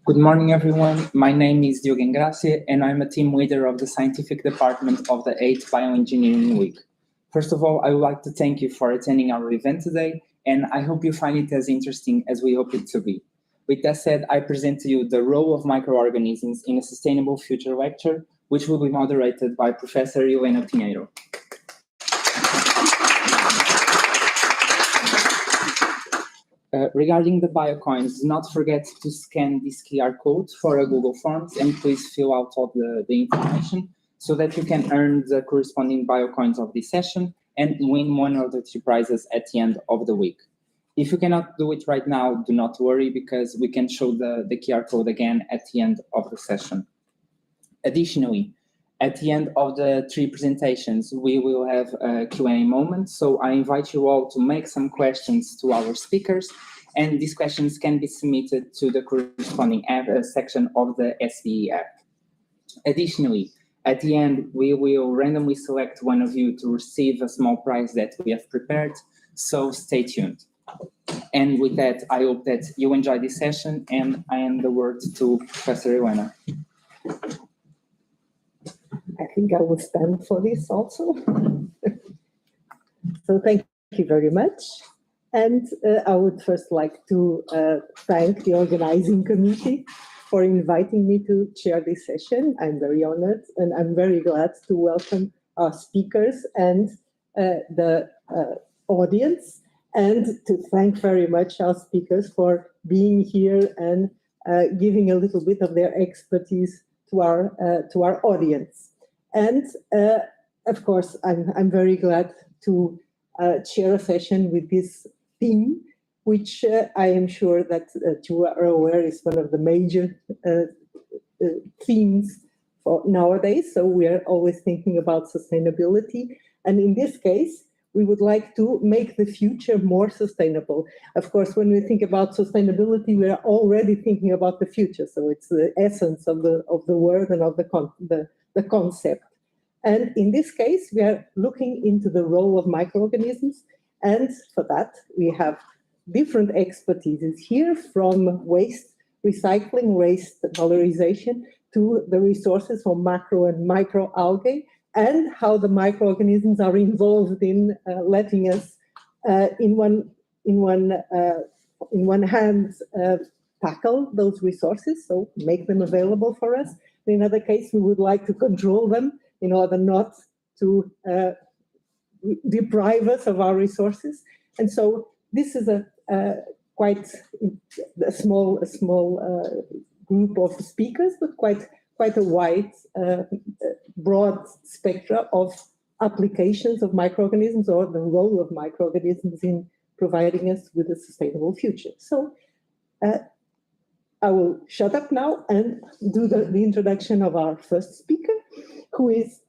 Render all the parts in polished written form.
Good morning, everyone. My name is Diogo Gracia, and I'm a team leader of the scientific department of the 8th Bioengineering Week. First of all, I would like to thank you for attending our event today, and I hope you find it as interesting as we hope it to be. With that said, I present to you the role of microorganisms in a sustainable future lecture, which will be moderated by Professor Helena Pinheiro. Regarding the biocoins, do not forget to scan this QR code for a Google Forms and please fill out all the information so that you can earn the corresponding biocoins of this session and win one of the 3 prizes at the end of the week. If you cannot do it right now, do not worry because we can show the QR code again at the end of the session. Additionally, at the end of the 3 presentations, we will have a Q&A moment, so I invite you all to make some questions to our speakers, and these questions can be submitted to the corresponding section of the SBE app. Additionally, at the end, we will randomly select one of you to receive a small prize that we have prepared, so stay tuned. And with that, I hope that you enjoy this session, and I hand the word to Professor Helena. I think I will stand for this also. So thank you very much. And I would first like to thank the organizing committee for inviting me to chair this session. I'm very honored, and I'm very glad to welcome our speakers and the audience, and to thank very much our speakers for being here and giving a little bit of their expertise to our audience. And of course, I'm very glad to chair a session with this theme, which I am sure that you are aware is one of the major themes for nowadays. So we are always thinking about sustainability. And in this case, we would like to make the future more sustainable. Of course, when we think about sustainability, we are already thinking about the future. So it's the essence of the word and of the concept. And in this case, we are looking into the role of microorganisms. And for that, we have different expertises here, from waste recycling, waste valorization, to the resources for macro and microalgae, and how the microorganisms are involved in letting us, in one hand, tackle those resources, so make them available for us. In another case, we would like to control them in order not to deprive us of our resources. And so this is quite a small group of speakers, but quite a wide, broad spectrum of applications of microorganisms, or the role of microorganisms in providing us with a sustainable future. So I will shut up now and do the introduction of our first speaker, who is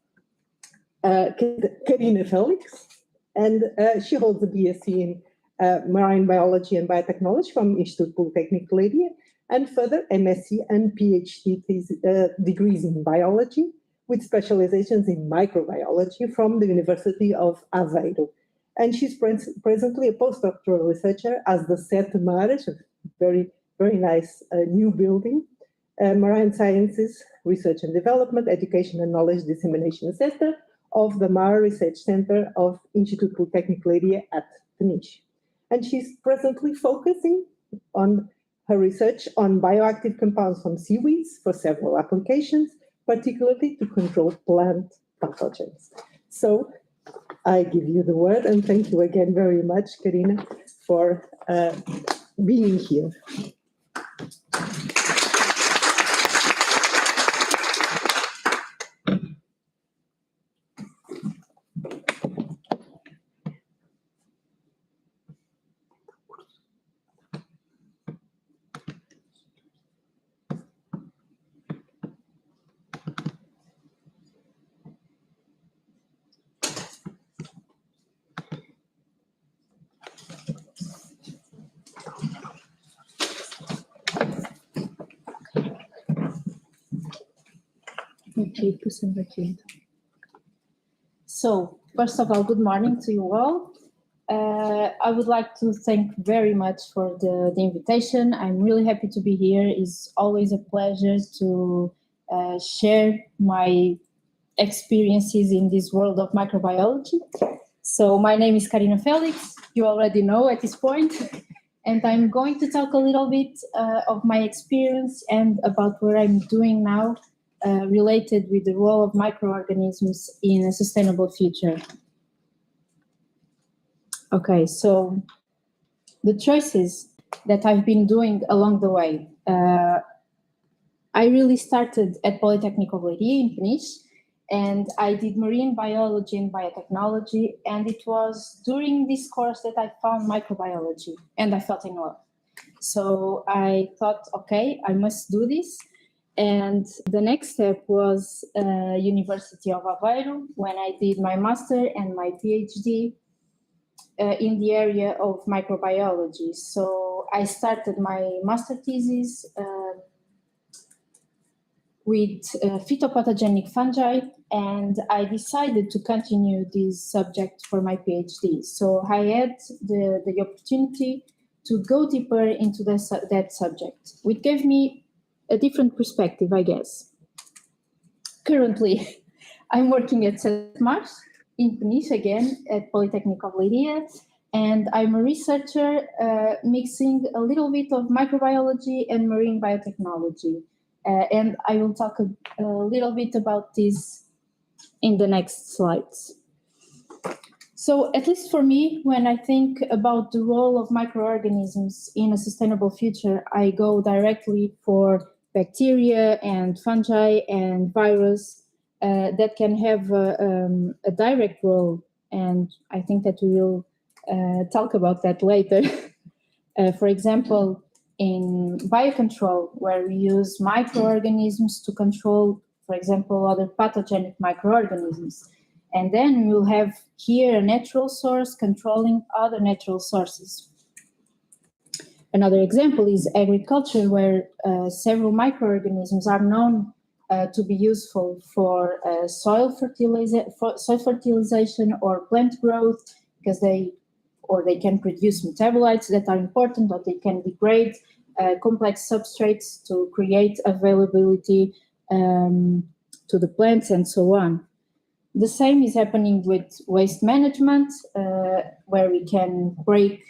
Karina Felix, and she holds a BSc in Marine Biology and Biotechnology from Institute Polytechnic Leiria, and further MSc and PhD degrees in biology, with specializations in microbiology from the University of Aveiro. And she's presently a postdoctoral researcher at the Sete Mares, a very, very nice new building Marine Sciences Research and Development, Education and Knowledge Dissemination Center of the MAR Research Center of Instituto Politécnico Leiria at Peniche. And she's presently focusing on her research on bioactive compounds from seaweeds for several applications, particularly to control plant pathogens. So I give you the word, and thank you again very much, Karina, for being here. So, first of all, good morning to you all. I would like to thank very much for the invitation. I'm really happy to be here. It's always a pleasure to share my experiences in this world of microbiology. So my name is Karina Felix, you already know at this point, and I'm going to talk a little bit of my experience and about what I'm doing now related with the role of microorganisms in a sustainable future. Okay, so the choices that I've been doing along the way. I really started at Polytechnic of Leiria in Peniche, and I did marine biology and biotechnology, and it was during this course that I found microbiology, and I fell in love. So I thought, okay, I must do this. And the next step was University of Aveiro, when I did my master and my PhD in the area of microbiology. So I started my master thesis with phytopathogenic fungi, and I decided to continue this subject for my PhD. So I had the opportunity to go deeper into that subject, which gave me a different perspective, I guess. Currently, I'm working at Mars in Peniche again at Polytechnic of Leiria, and I'm a researcher mixing a little bit of microbiology and marine biotechnology. And I will talk a little bit about this in the next slides. So at least for me, when I think about the role of microorganisms in a sustainable future, I go directly for bacteria and fungi and virus that can have a direct role. And I think that we will talk about that later. For example, in biocontrol, where we use microorganisms to control, for example, other pathogenic microorganisms. And then we'll have here a natural source controlling other natural sources. Another example is agriculture, where several microorganisms are known to be useful for soil fertilization or plant growth, because they can produce metabolites that are important, or they can degrade complex substrates to create availability to the plants and so on. The same is happening with waste management, where we can break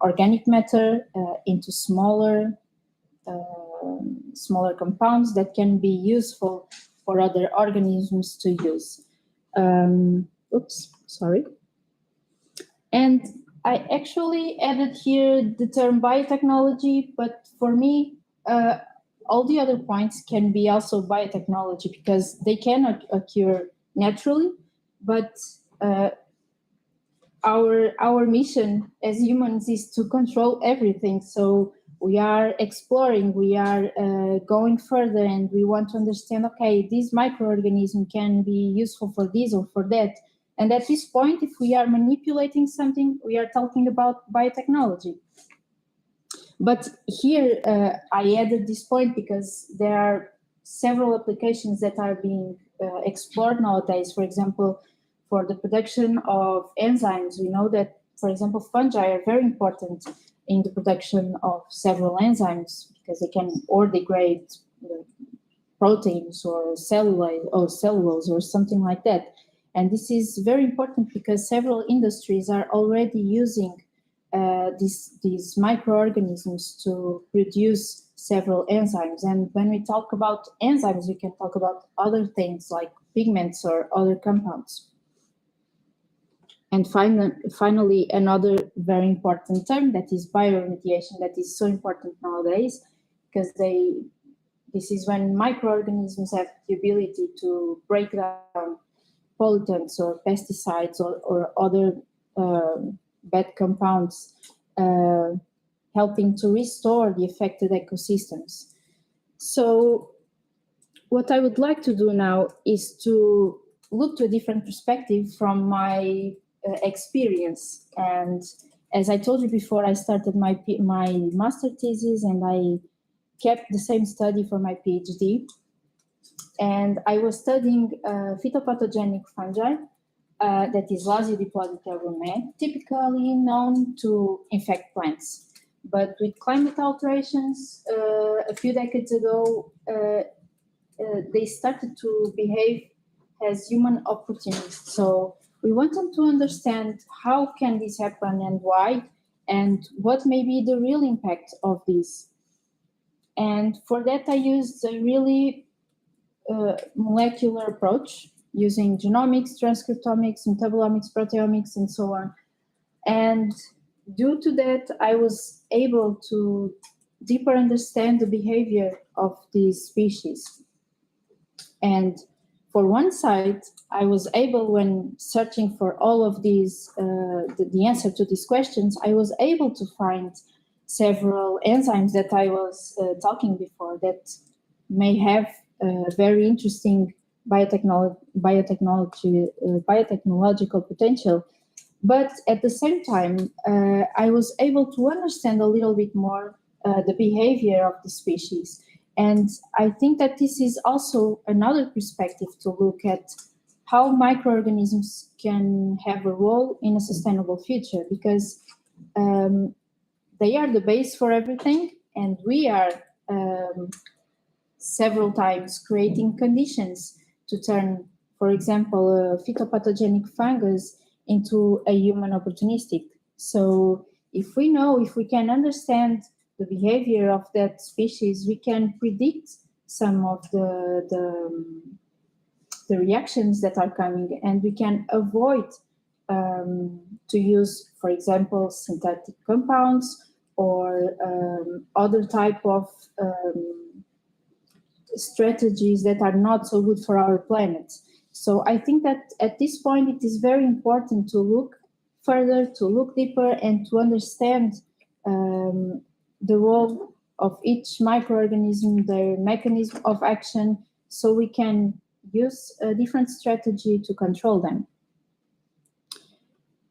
organic matter into smaller compounds that can be useful for other organisms to use. And I actually added here the term biotechnology, but for me, all the other points can be also biotechnology, because they cannot occur naturally, but our mission as humans is to control everything. So we are exploring, we are going further, and we want to understand, okay, this microorganism can be useful for this or for that. And at this point, if we are manipulating something, we are talking about biotechnology. But here I added this point because there are several applications that are being explored nowadays. For example, for the production of enzymes, we know that, for example, fungi are very important in the production of several enzymes, because they can or degrade proteins or cellulose or something like that. And this is very important because several industries are already using these microorganisms to produce several enzymes. And when we talk about enzymes, we can talk about other things like pigments or other compounds. And finally, another very important term, that is bioremediation, that is so important nowadays, because this is when microorganisms have the ability to break down pollutants or pesticides or other bad compounds, helping to restore the affected ecosystems. So what I would like to do now is to look to a different perspective from my experience. And as I told you before, I started my master thesis and I kept the same study for my PhD. And I was studying phytopathogenic fungi, that is Lasiodiplodocea rumeae, typically known to infect plants. But with climate alterations, a few decades ago, they started to behave as human opportunists. So we wanted to understand how can this happen and why, and what may be the real impact of this. And for that, I used a really molecular approach using genomics, transcriptomics, metabolomics, proteomics, and so on. And due to that, I was able to deeper understand the behavior of these species. And for one side, I was able, when searching for all of these, the answer to these questions, I was able to find several enzymes that I was talking before that may have very interesting biotechnological potential. But at the same time, I was able to understand a little bit more the behavior of the species. And I think that this is also another perspective to look at how microorganisms can have a role in a sustainable future, because they are the base for everything, and we are several times creating conditions to turn, for example, a phytopathogenic fungus into a human opportunistic. So if we can understand the behavior of that species, we can predict some of the reactions that are coming, and we can avoid to use, for example, synthetic compounds or other type of strategies that are not so good for our planet. So I think that at this point it is very important to look further, to look deeper, and to understand the role of each microorganism, their mechanism of action, so we can use a different strategy to control them.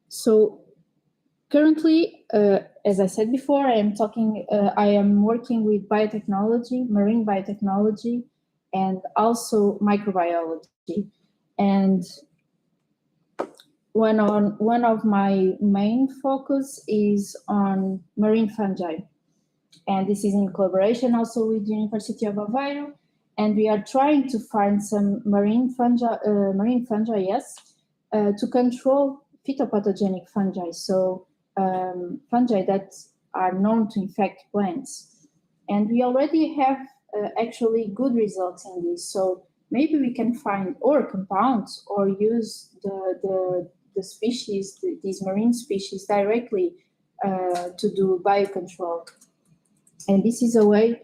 So currently, as I said before, I am working with biotechnology, marine biotechnology, and also microbiology. And one of my main focus is on marine fungi. And this is in collaboration also with the University of Aveiro. And we are trying to find some marine fungi, to control phytopathogenic fungi. So fungi that are known to infect plants. And we already have actually good results in this. So maybe we can find or compounds or use the species, these marine species directly to do biocontrol. And this is a way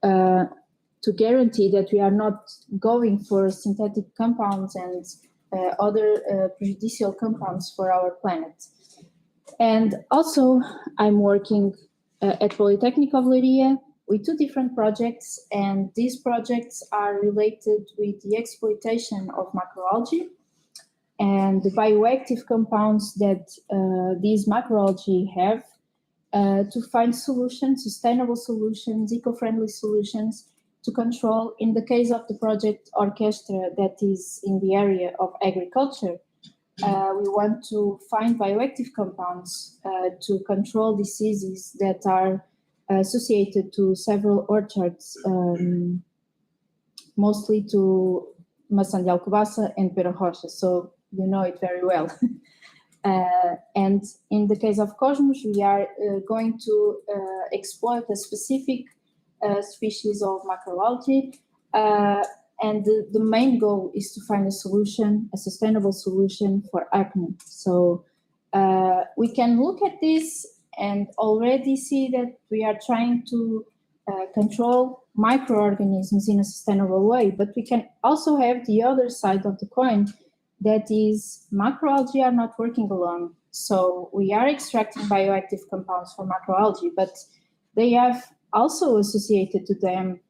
to guarantee that we are not going for synthetic compounds and other prejudicial compounds for our planet. And also, I'm working at Polytechnic of Leiria with two different projects, and these projects are related with the exploitation of macroalgae and the bioactive compounds that these macroalgae have to find solutions, sustainable solutions, eco-friendly solutions to control. In the case of the project Orchestra, that is in the area of agriculture, we want to find bioactive compounds to control diseases that are associated to several orchards mostly to maçã de Alcobaça and pera rocha, so you know it very well. And in the case of Cosmos, we are going to exploit a specific species of macroalgae, and the main goal is to find a solution, a sustainable solution for acne. So we can look at this and already see that we are trying to control microorganisms in a sustainable way, but we can also have the other side of the coin, that is macroalgae are not working alone. So we are extracting bioactive compounds from macroalgae, but they have also associated to them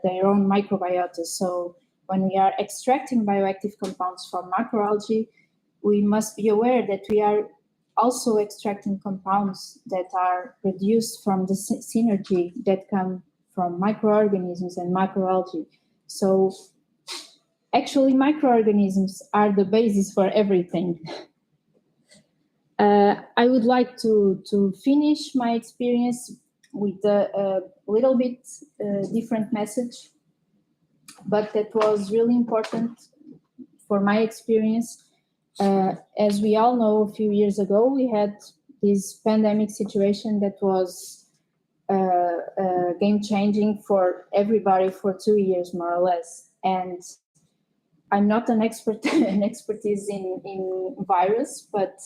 their own microbiota. So when we are extracting bioactive compounds from macroalgae, we must be aware that we are also extracting compounds that are produced from the synergy that come from microorganisms and macroalgae. So actually, microorganisms are the basis for everything. I would like to finish my experience with a little bit different message, but that was really important for my experience. As we all know, a few years ago, we had this pandemic situation that was game-changing for everybody for 2 years, more or less. And I'm not an expertise in virus, but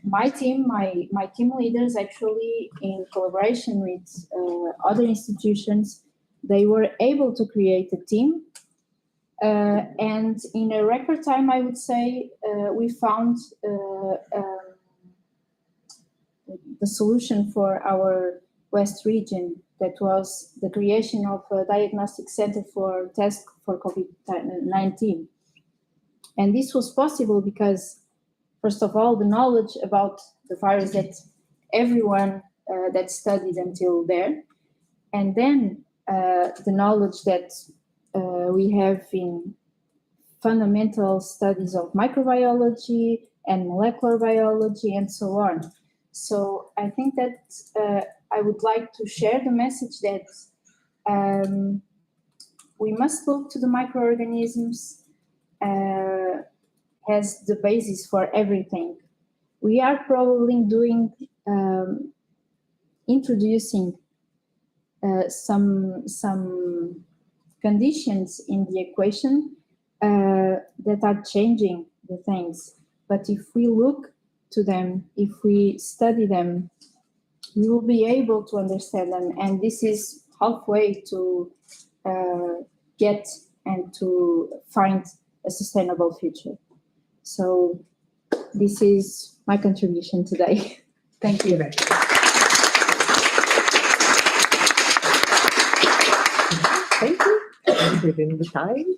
my team leaders, actually, in collaboration with other institutions, they were able to create a team. And in a record time, I would say, we found the solution for our West region. That was the creation of a diagnostic center for test for COVID-19. And this was possible because, first of all, the knowledge about the virus that everyone that studied until there, and then the knowledge that we have in fundamental studies of microbiology and molecular biology and so on. So I think that I would like to share the message that we must look to the microorganisms as the basis for everything. We are probably doing, introducing some conditions in the equation that are changing the things. But if we look to them, if we study them, we will be able to understand them. And this is halfway to get and to find a sustainable future. So this is my contribution today. Thank you. Thank you. Within the time.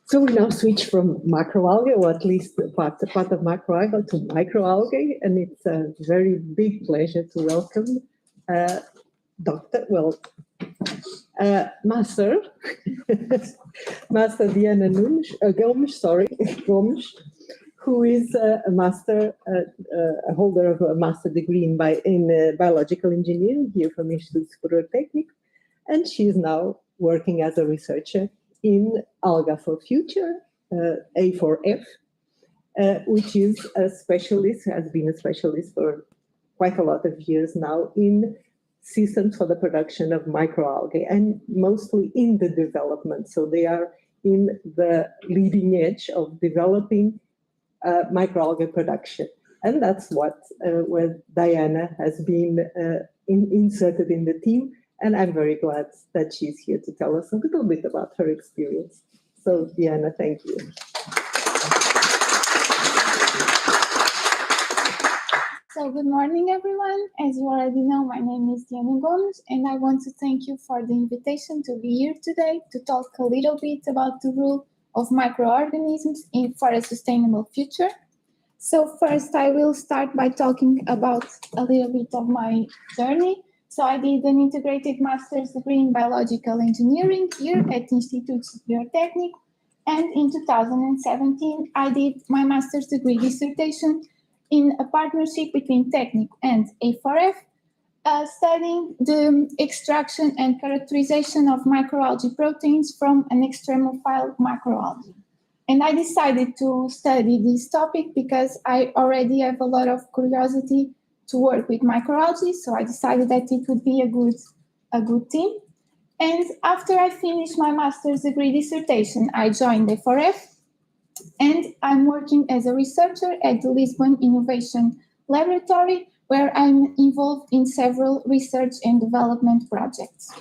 So we now switch from macroalgae, or at least part of macroalgae, to microalgae, and it's a very big pleasure to welcome Master Diana Gomes, who is a holder of a master degree in biological engineering here from Instituto Superior Técnico, and she is now working as a researcher in Alga for Future, A4F, which is a specialist, has been a specialist for quite a lot of years now in systems for the production of microalgae, and mostly in the development. So they are in the leading edge of developing microalgae production. And that's where Diana has been inserted in the team. And I'm very glad that she's here to tell us a little bit about her experience. So, Diana, thank you. So good morning, everyone. As you already know, my name is Diana Gomes, and I want to thank you for the invitation to be here today to talk a little bit about the role of microorganisms for a sustainable future. So first, I will start by talking about a little bit of my journey. So I did an integrated master's degree in biological engineering here at Instituto Superior Técnico, and in 2017, I did my master's degree dissertation in a partnership between Technic and A4F, studying the extraction and characterization of microalgae proteins from an extremophile microalgae. And I decided to study this topic because I already have a lot of curiosity to work with microalgae, so I decided that it would be a good team. And after I finished my master's degree dissertation, I joined A4F, and I'm working as a researcher at the Lisbon Innovation Laboratory, where I'm involved in several research and development projects.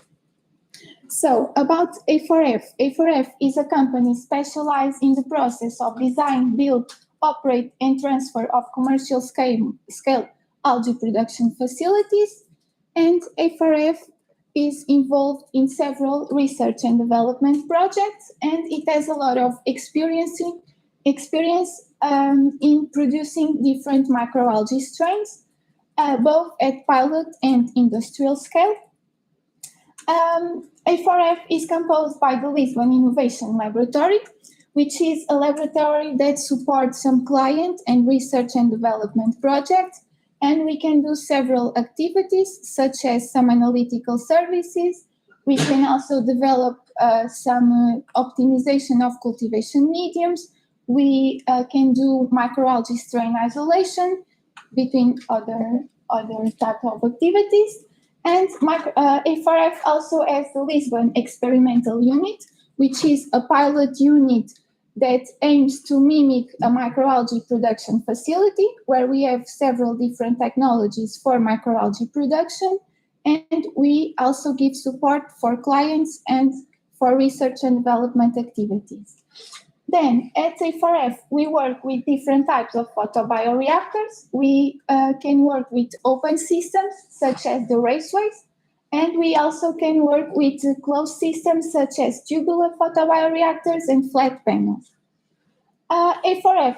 So about A4F. A4F is a company specialized in the process of design, build, operate, and transfer of commercial scale algae production facilities. And A4F is involved in several research and development projects, and it has a lot of experience in producing different microalgae strains, both at pilot and industrial scale. A4F is composed by the Lisbon Innovation Laboratory, which is a laboratory that supports some client and research and development projects, and we can do several activities, such as some analytical services. We can also develop some optimization of cultivation mediums. We can do microalgae strain isolation between other type of activities. And A4F also has the Lisbon Experimental Unit, which is a pilot unit that aims to mimic a microalgae production facility, where we have several different technologies for microalgae production, and we also give support for clients and for research and development activities. Then at A4F, we work with different types of photobioreactors. We can work with open systems, such as the raceways, and we also can work with closed systems, such as tubular photobioreactors and flat panels. A4F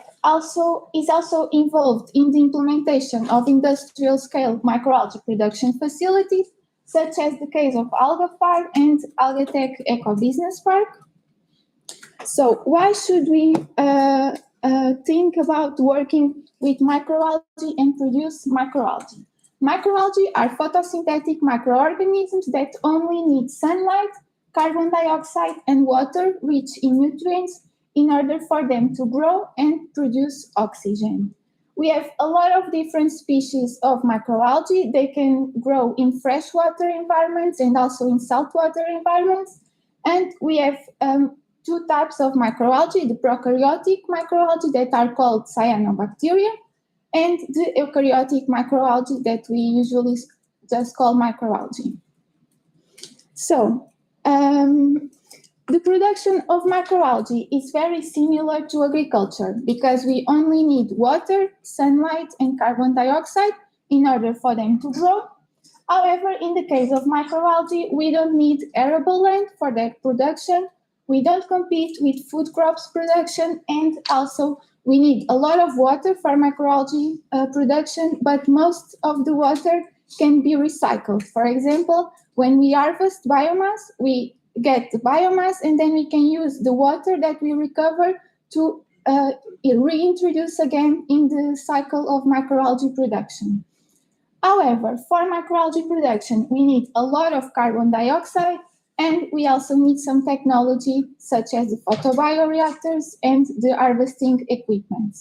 is also involved in the implementation of industrial-scale microalgae production facilities, such as the case of AlgaFarm and Algatech Eco Business Park. So why should we think about working with microalgae and produce microalgae? Microalgae are photosynthetic microorganisms that only need sunlight, carbon dioxide, and water rich in nutrients in order for them to grow and produce oxygen. We have a lot of different species of microalgae. They can grow in freshwater environments and also in saltwater environments. And we have two types of microalgae, the prokaryotic microalgae that are called cyanobacteria, and the eukaryotic microalgae that we usually just call microalgae. So, the production of microalgae is very similar to agriculture because we only need water, sunlight, and carbon dioxide in order for them to grow. However, in the case of microalgae, we don't need arable land for their production. We don't compete with food crops production, and also we need a lot of water for microalgae production, but most of the water can be recycled. For example, when we harvest biomass, we get the biomass and then we can use the water that we recover to reintroduce again in the cycle of microalgae production. However, for microalgae production, we need a lot of carbon dioxide, and we also need some technology such as the photobioreactors and the harvesting equipment.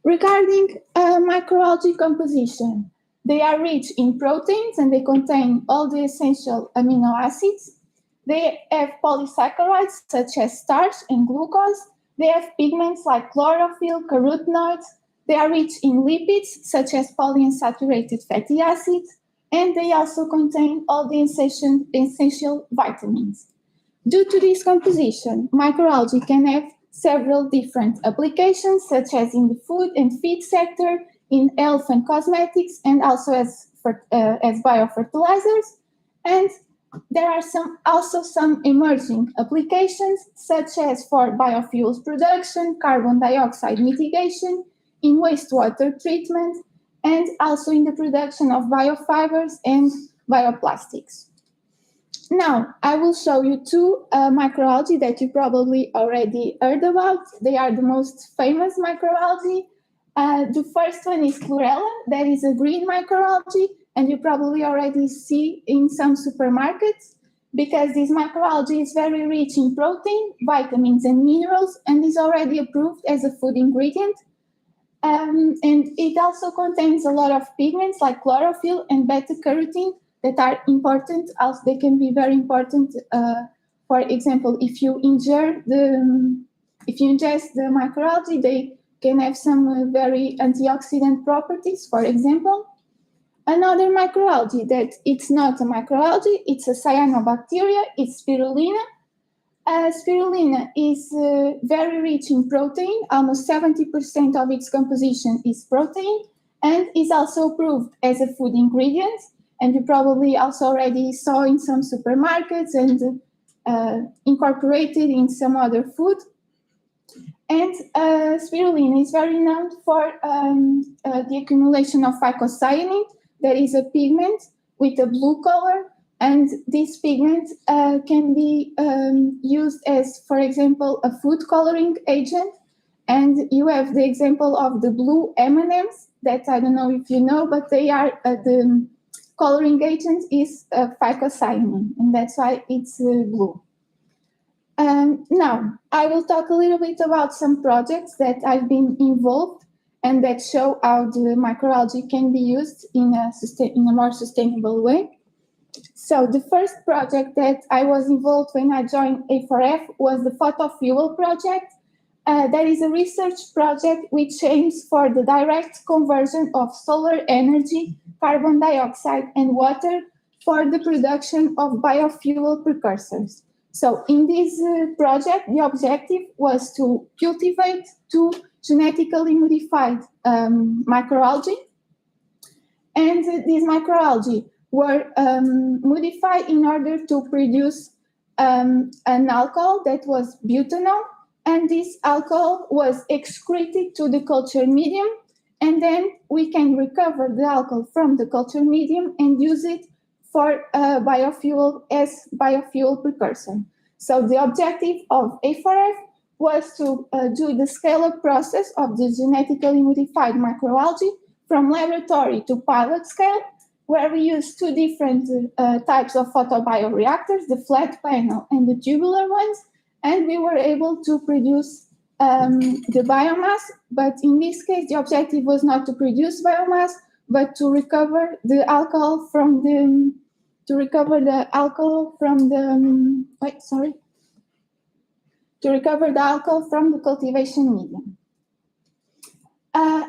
Regarding microalgae composition, they are rich in proteins and they contain all the essential amino acids. They have polysaccharides such as starch and glucose. They have pigments like chlorophyll, carotenoids. They are rich in lipids such as polyunsaturated fatty acids, and they also contain all the essential vitamins. Due to this composition, microalgae can have several different applications, such as in the food and feed sector, in health and cosmetics, and also as biofertilizers. And there are also some emerging applications, such as for biofuels production, carbon dioxide mitigation, in wastewater treatment, and also in the production of biofibers and bioplastics. Now, I will show you two microalgae that you probably already heard about. They are the most famous microalgae. The first one is chlorella, that is a green microalgae, and you probably already see in some supermarkets, because this microalgae is very rich in protein, vitamins, and minerals, and is already approved as a food ingredient. And it also contains a lot of pigments like chlorophyll and beta-carotene that are important. Also, they can be very important. For example, if you ingest the microalgae, they can have some very antioxidant properties. For example, another microalgae that it's not a microalgae, it's a cyanobacteria, it's spirulina. Spirulina is very rich in protein. Almost 70% of its composition is protein, and is also approved as a food ingredient. And you probably also already saw in some supermarkets and incorporated in some other food. And spirulina is very known for the accumulation of phycocyanin. That is a pigment with a blue color. And this pigment can be used as, for example, a food coloring agent. And you have the example of the blue M&Ms that I don't know if you know, but they are the coloring agent is phycocyanin, and that's why it's blue. Now, I will talk a little bit about some projects that I've been involved and that show how the microalgae can be used in a more sustainable way. So the first project that I was involved when I joined A4F was the photofuel project. That is a research project which aims for the direct conversion of solar energy, carbon dioxide, and water for the production of biofuel precursors. So in this project, the objective was to cultivate 2 genetically modified microalgae. And these microalgae were modified in order to produce an alcohol that was butanol, and this alcohol was excreted to the culture medium, and then we can recover the alcohol from the culture medium and use it for biofuel as biofuel precursor. So the objective of A4F was to do the scale-up process of the genetically modified microalgae from laboratory to pilot scale, where we use 2 different types of photobioreactors, the flat panel and the tubular ones, and we were able to produce the biomass. But in this case, the objective was not to produce biomass, but to recover the alcohol from the cultivation medium.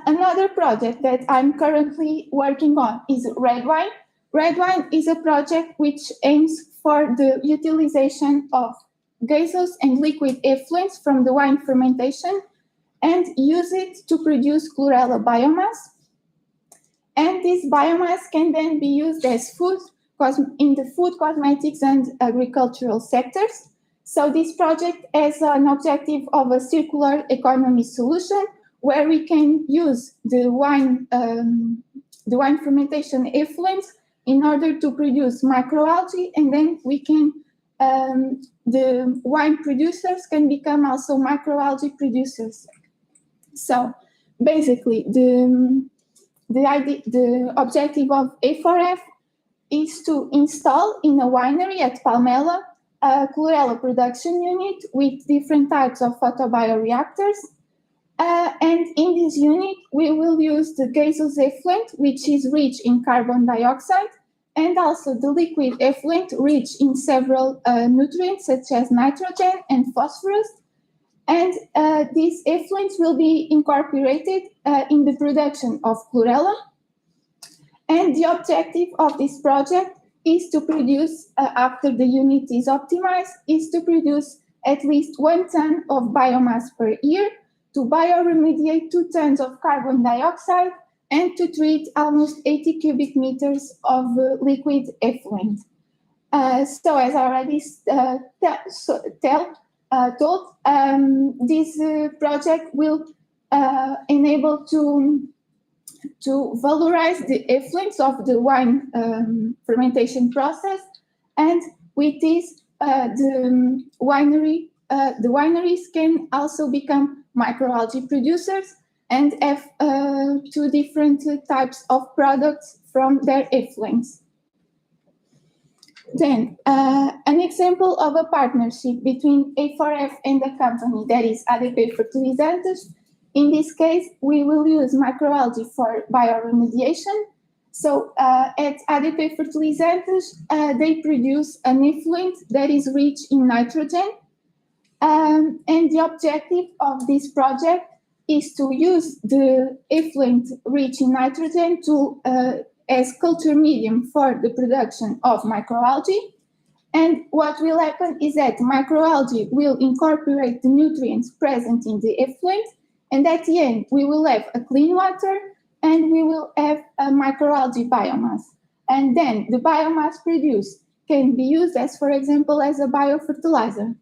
Another project that I'm currently working on is red wine. Red wine is a project which aims for the utilization of gaseous and liquid effluents from the wine fermentation and use it to produce chlorella biomass. And this biomass can then be used as food in the food, cosmetics, and agricultural sectors. So this project has an objective of a circular economy solution, where we can use the wine fermentation effluents in order to produce microalgae, and then we can the wine producers can become also microalgae producers. So basically, the objective of A4F is to install in a winery at Palmela a chlorella production unit with different types of photobioreactors. And in this unit, we will use the gaseous effluent, which is rich in carbon dioxide, and also the liquid effluent, rich in several nutrients such as nitrogen and phosphorus. And these effluents will be incorporated in the production of chlorella. And the objective of this project is to produce, after the unit is optimized, is to produce at least 1 ton of biomass per year, to bioremediate 2 tons of carbon dioxide, and to treat almost 80 cubic meters of liquid effluent. So as I already told, this project will enable to valorize the effluents of the wine fermentation process, and with this, the wineries can also become microalgae producers, and have two different types of products from their effluents. Then, an example of a partnership between A4F and a company that is ADP Fertilizantes. In this case, we will use microalgae for bioremediation. So at ADP Fertilizantes, they produce an effluent that is rich in nitrogen. And the objective of this project is to use the effluent rich in nitrogen to as culture medium for the production of microalgae. And what will happen is that microalgae will incorporate the nutrients present in the effluent, and at the end we will have a clean water and we will have a microalgae biomass. And then the biomass produced can be used as, for example, as a biofertilizer.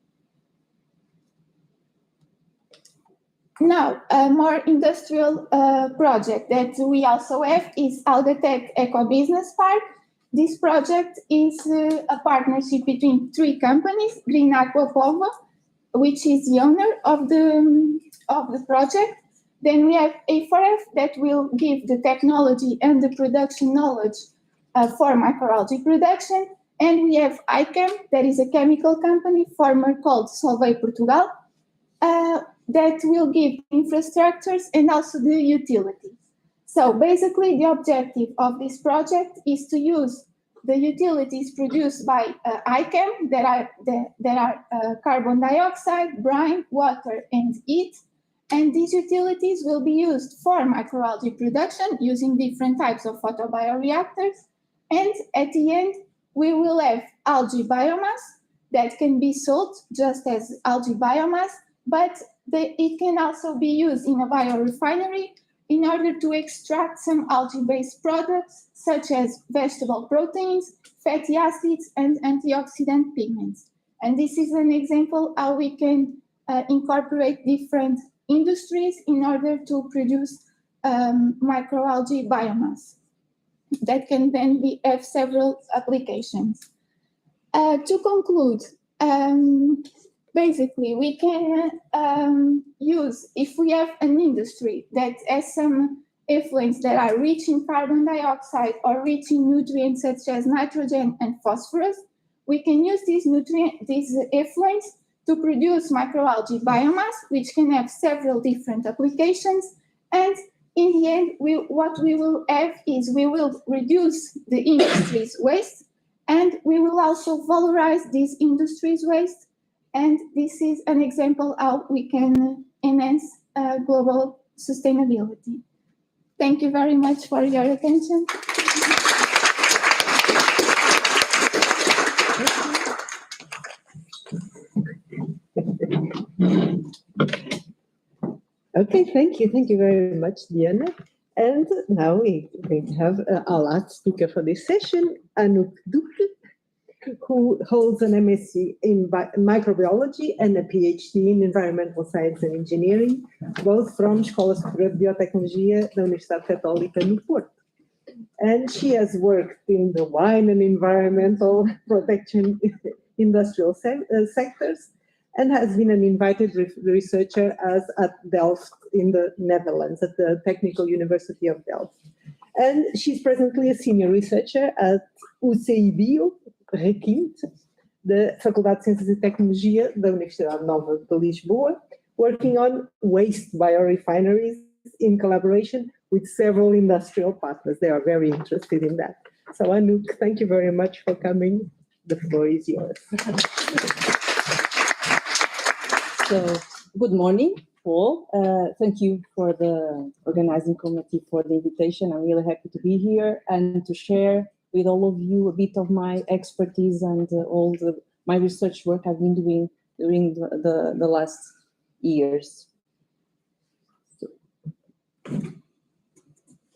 Now, a more industrial project that we also have is Algatech Eco Business Park. This project is a partnership between three companies: Green Aqua Povo, which is the owner of the project. Then we have A4F that will give the technology and the production knowledge for microalgae production. And we have ICAM, that is a chemical company, former called Solvay Portugal, that will give infrastructures and also the utilities. So basically the objective of this project is to use the utilities produced by ICAM that are carbon dioxide, brine, water, and heat. And these utilities will be used for microalgae production using different types of photobioreactors. And at the end, we will have algae biomass that can be sold just as algae biomass, but it can also be used in a biorefinery in order to extract some algae-based products such as vegetable proteins, fatty acids, and antioxidant pigments. And this is an example how we can incorporate different industries in order to produce microalgae biomass that can then have several applications. To conclude, basically, we can use, if we have an industry that has some effluents that are rich in carbon dioxide or rich in nutrients such as nitrogen and phosphorus, we can use these effluents to produce microalgae biomass, which can have several different applications. And in the end, what we will have is we will reduce the industry's waste, and we will also valorize these industries' waste. And this is an example how we can enhance global sustainability. Thank you very much for your attention. Okay, thank you. Thank you very much, Diana. And now we have our last speaker for this session, Anouk Duque, who holds an MSc in microbiology and a PhD in environmental science and engineering, both from Escola Superior de Biotecnologia da Universidade Católica no Porto. And she has worked in the wine and environmental protection industrial sectors, and has been an invited researcher at Delft in the Netherlands, at the Technical University of Delft. And she's presently a senior researcher at UCI Bio, Requinte, da Faculdade de Ciências e Tecnologia da Universidade Nova de Lisboa, working on waste biorefineries in collaboration with several industrial partners. They are very interested in that. So Anouk, thank you very much for coming. The floor is yours. So, good morning, all. Thank you for the organizing committee for the invitation. I'm really happy to be here and to share with all of you a bit of my expertise and my research work I've been doing during the last years.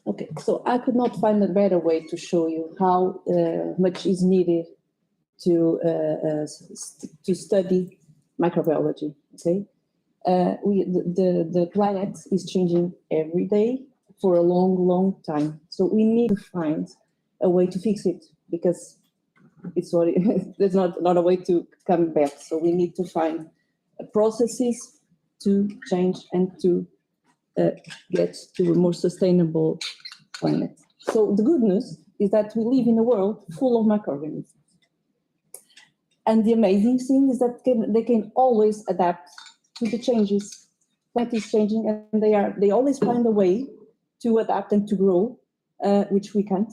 Okay, so I could not find a better way to show you how much is needed to study microbiology. Okay, the planet is changing every day for a long time. So we need to find a way to fix it, because it's what there's not a way to come back. So we need to find processes to change and to get to a more sustainable planet. So the good news is that we live in a world full of microorganisms. And the amazing thing is that they can always adapt to the changes. Plant is changing, and they always find a way to adapt and to grow, which we can't.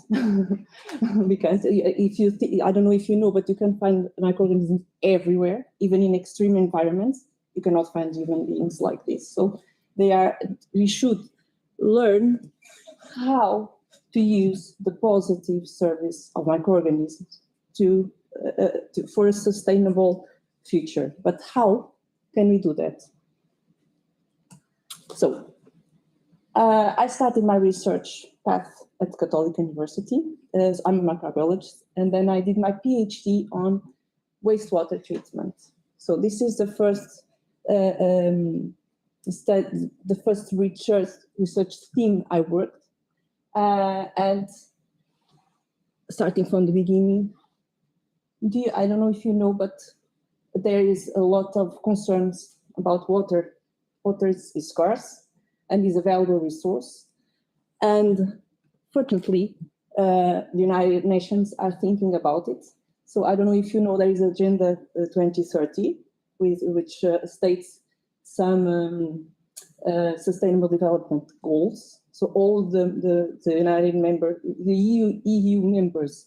We can't. I don't know if you know, but you can find microorganisms everywhere, even in extreme environments. You cannot find human beings like this. So we should learn how to use the positive service of microorganisms for a sustainable future. But how can we do that? So I started my research path at Catholic University. I'm a microbiologist, and then I did my PhD on wastewater treatment. So this is the first research theme I worked, and starting from the beginning. I don't know if you know, but there is a lot of concerns about water. Water is scarce and is a valuable resource. And fortunately, the United Nations are thinking about it. So I don't know if you know, there is Agenda 2030, which states some sustainable development goals. So all the EU members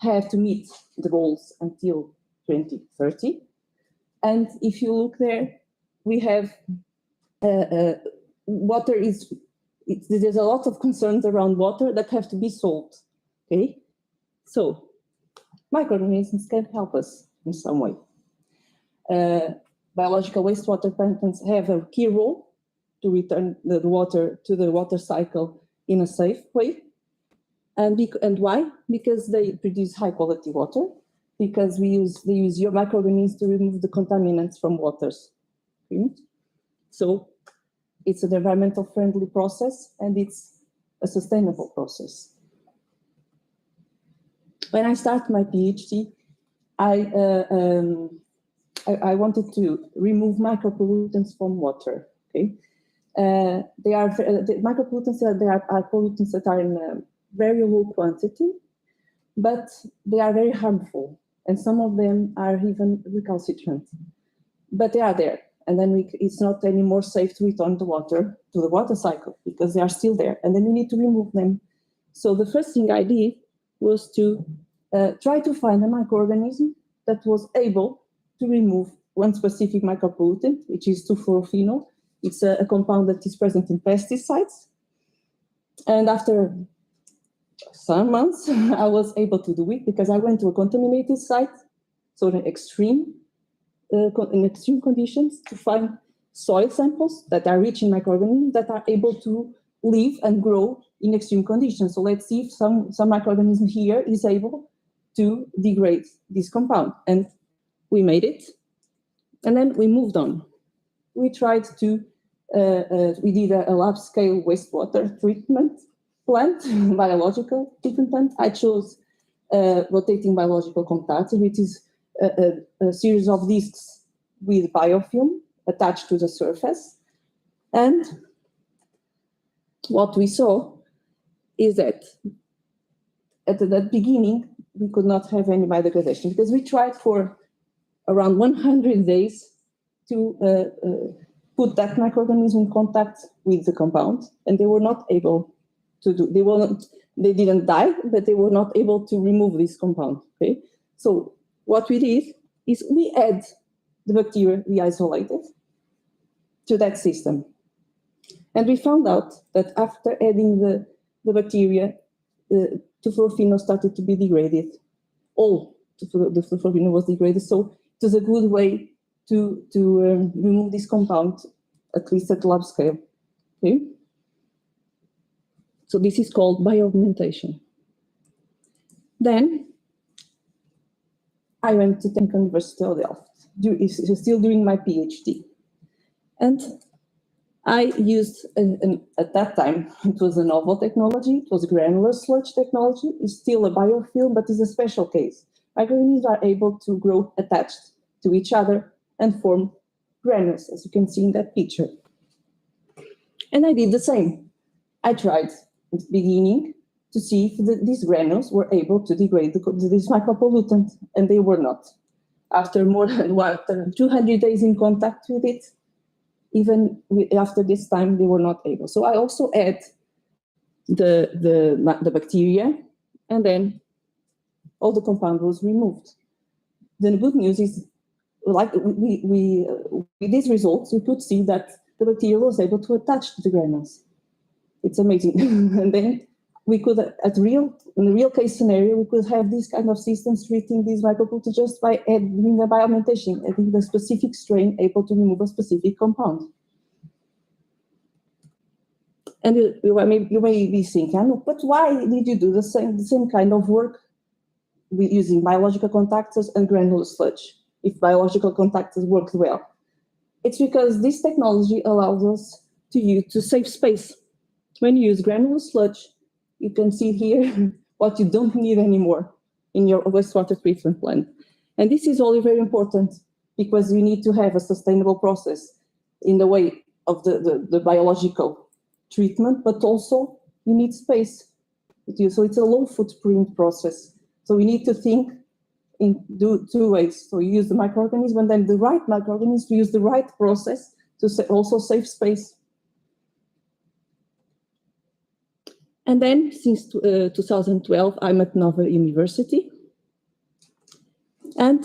have to meet the goals until 2030. And if you look there, we have water there's a lot of concerns around water that have to be solved. Okay, so microorganisms can help us in some way. Biological wastewater plants have a key role to return the water to the water cycle in a safe way. And why? Because they produce high quality water, because they use your microorganisms to remove the contaminants from waters. Okay? So it's an environmental friendly process, and it's a sustainable process. When I started my PhD, I wanted to remove micropollutants from water. Okay, the micropollutants are pollutants that are in very low quantity, but they are very harmful, and some of them are even recalcitrant. But they are there, and then it's not anymore safe to return the water to the water cycle because they are still there, and then you need to remove them. So the first thing I did was to try to find a microorganism that was able to remove one specific micropollutant, which is 2,4-phenol. It's a compound that is present in pesticides. And after some months, I was able to do it because I went to a contaminated site, so in extreme conditions, to find soil samples that are rich in microorganisms that are able to live and grow in extreme conditions. So let's see if some microorganism here is able to degrade this compound. And we made it, and then we moved on. We tried to, we did a lab scale wastewater treatment plant, biological treatment plant. I chose rotating biological contactor, which is a series of discs with biofilm attached to the surface. And what we saw is that at the beginning, we could not have any biodegradation because we tried for around 100 days to put that microorganism in contact with the compound, and they were not able to do. They didn't die, but they were not able to remove this compound. Okay, so what we did is we add the bacteria we isolated to that system, and we found out that after adding the bacteria, 2,4-phenol started to be degraded. All the 2,4-phenol was degraded, so it was a good way to remove this compound, at least at lab scale. Okay? So this is called bioaugmentation. Then I went to Technical University of Delft, still doing my PhD. And I used, at that time, it was a novel technology, it was granular sludge technology. It's still a biofilm, but it's a special case. Microorganisms are able to grow attached to each other and form granules, as you can see in that picture. And I did the same. I tried at the beginning to see if these granules were able to degrade this micropollutant, and they were not. After more than 200 days in contact with it, even after this time, they were not able. So I also add the bacteria, and then all the compound was removed. The good news is, like with these results, we could see that the bacteria was able to attach to the granules. It's amazing. And then we could, in the real case scenario, we could have these kind of systems treating these micropollutants just by doing a bioaugmentation, adding the specific strain able to remove a specific compound. And you may be thinking, but why did you do the same kind of work using biological contactors and granular sludge, if biological contactors worked well? It's because this technology allows us to save space. When you use granular sludge, you can see here what you don't need anymore in your wastewater treatment plant. And this is only very important because you need to have a sustainable process in the way of the biological treatment, but also you need space. So it's a low footprint process. So we need to think in two ways. So you use the microorganism, and then the right microorganism to use the right process to also save space. And then since 2012, I'm at Nova University, and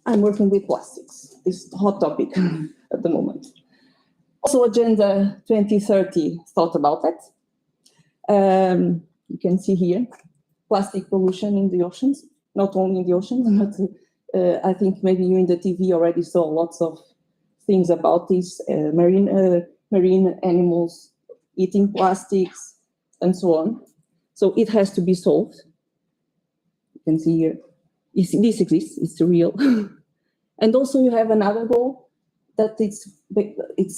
I'm working with plastics. It's a hot topic at the moment. Also, Agenda 2030 thought about it. You can see here plastic pollution in the oceans, not only in the oceans, but I think maybe you in the TV already saw lots of things about this, marine animals eating plastics, and so on. So it has to be solved. You can see here, this exists, it's real. And also you have another goal that it's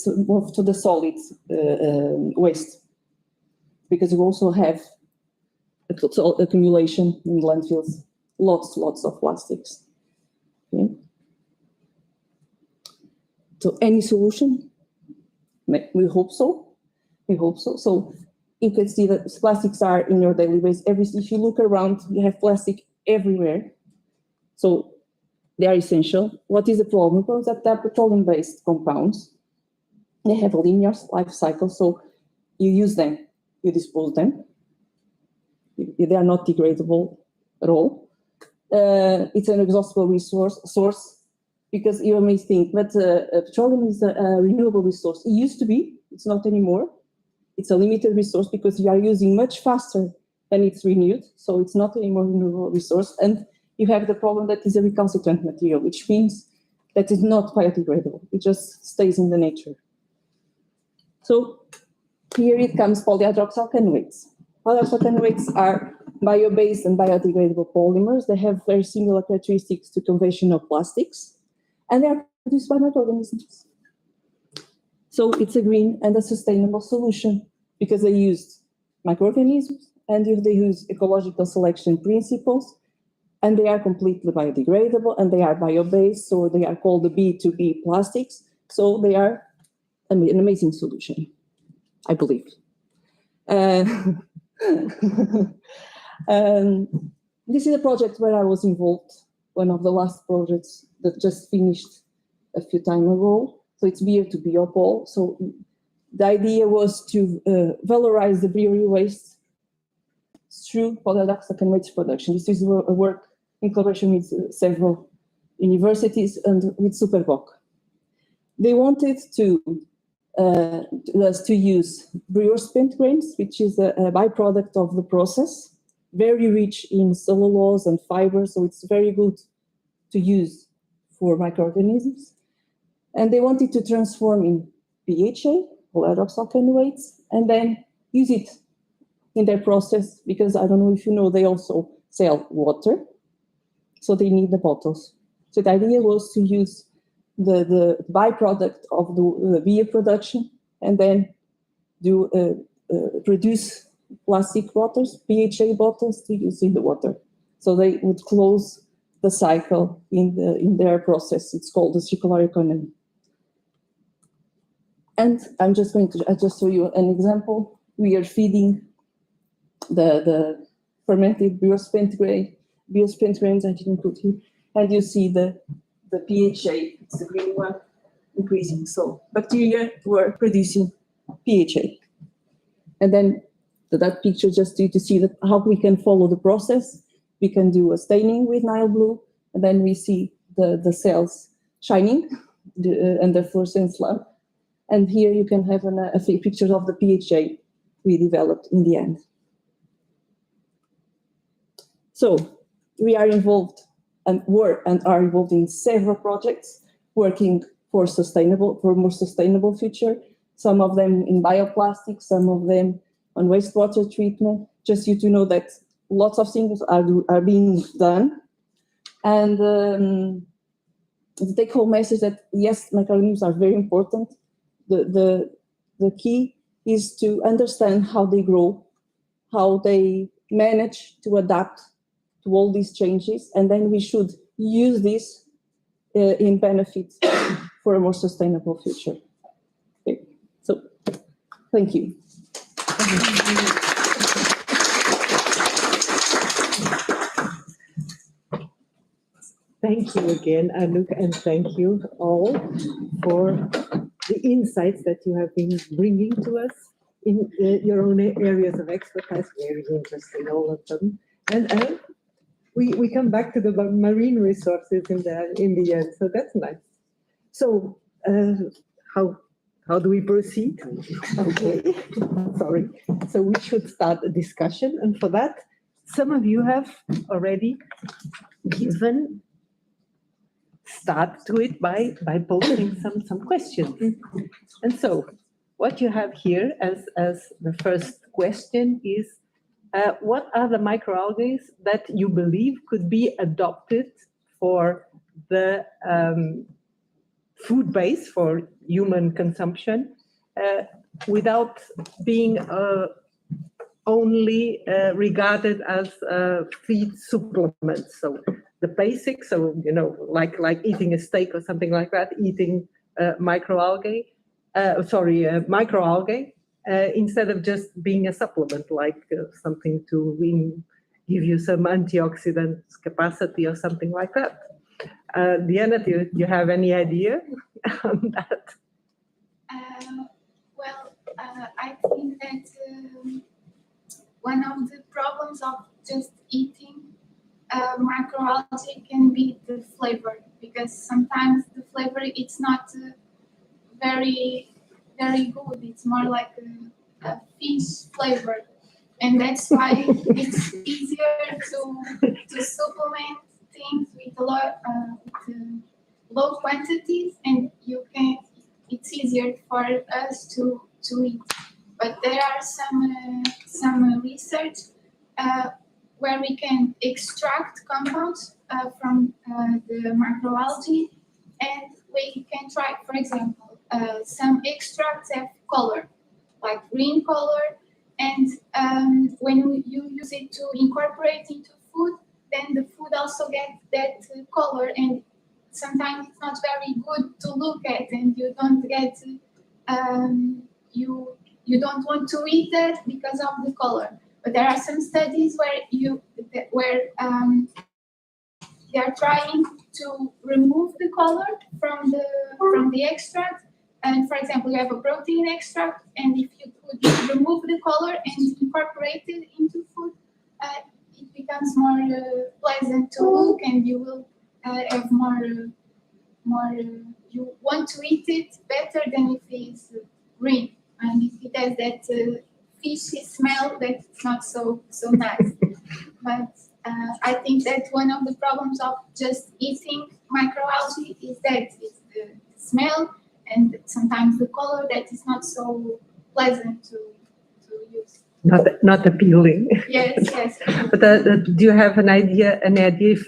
moved to the solid waste, because you also have a total accumulation in landfills, lots of plastics. Okay. So any solution? We hope so. We hope so. So you can see that plastics are in your daily waste. If you look around, you have plastic everywhere. So they are essential. What is the problem? Because that they're petroleum-based compounds. They have a linear life cycle. So you use them, you dispose them. They are not degradable at all. It's an exhaustible source, because you may think, but petroleum is a renewable resource. It used to be, it's not anymore. It's a limited resource because you are using much faster than it's renewed. So it's not anymore a renewable resource. And you have the problem that it's a recalcitrant material, which means that it's not biodegradable. It just stays in the nature. So here it comes polyhydroxyalkanoates. Polyhydroxyalkanoates are bio-based and biodegradable polymers. They have very similar characteristics to conventional plastics, and they are produced by microorganisms. So it's a green and a sustainable solution because they use microorganisms and they use ecological selection principles, and they are completely biodegradable and they are bio-based, so they are called the B2B plastics. So they are an amazing solution, I believe. This is a project where I was involved, one of the last projects that just finished a few time ago. So it's beer to biopol. So the idea was to valorize the brewery waste through polyhydroxyalkanoates production. This is a work in collaboration with several universities and with Superboc. They wanted us to use brewer spent grains, which is a byproduct of the process, very rich in cellulose and fiber, so it's very good to use for microorganisms. And they wanted to transform in PHA, polyhydroxyalkanoates, and then use it in their process, because I don't know if you know, they also sell water, so they need the bottles. So the idea was to use the byproduct of the beer production and then produce plastic bottles, PHA bottles, to use in the water. So they would close the cycle in their process. It's called the circular economy. And I'm just going to just show you an example. We are feeding the fermented biospent grains I didn't put here, and you see the PHA, it's the green one, increasing. So bacteria were producing PHA. And then that picture just to see that how we can follow the process. We can do a staining with Nile blue, and then we see the cells shining under fluorescence lamp. And here you can have a few pictures of the PHA we developed in the end. So we are involved and are involved in several projects working for more sustainable future. Some of them in bioplastics, some of them on wastewater treatment. Just you to know that lots of things are being done. And the take-home message that yes, microorganisms are very important. The key is to understand how they grow, how they manage to adapt to all these changes, and then we should use this in benefit for a more sustainable future. Okay. So, thank you. Thank you again, Anouk, and thank you all for the insights that you have been bringing to us in your own areas of expertise. Very interesting, all of them. And we come back to the marine resources in the end, so that's nice. So how do we proceed? Okay, sorry. So we should start a discussion, and for that, some of you have already given start to it by posting some questions. And so what you have here as the first question is, what are the microalgae that you believe could be adopted for the food base for human consumption without being only regarded as feed supplements? So the basics, so like eating a steak or something like that, eating microalgae, instead of just being a supplement, like something to give you some antioxidant capacity or something like that. Diana, do you have any idea on that? I think that one of the problems of just eating microalgae can be the flavor, because sometimes the flavor it's not very good. It's more like a fish flavor, and that's why it's easier to supplement things with a lot with low quantities, and it's easier for us to eat. But there are some research where we can extract compounds from the microalgae, and we can try, for example, some extracts have color, like green color, and when you use it to incorporate into food, then the food also gets that color, and sometimes it's not very good to look at, and you don't get you don't want to eat that because of the color. But there are some studies where they are trying to remove the color from the extract. And for example, you have a protein extract, and if you could remove the color and incorporate it into food, it becomes more pleasant to look, and you will have more. You want to eat it better than if it's green, and if it has that fishy smell, that's not so nice. But I think that one of the problems of just eating microalgae is that it's the smell and sometimes the color that is not so pleasant to use. Not appealing. Yes. But do you have an idea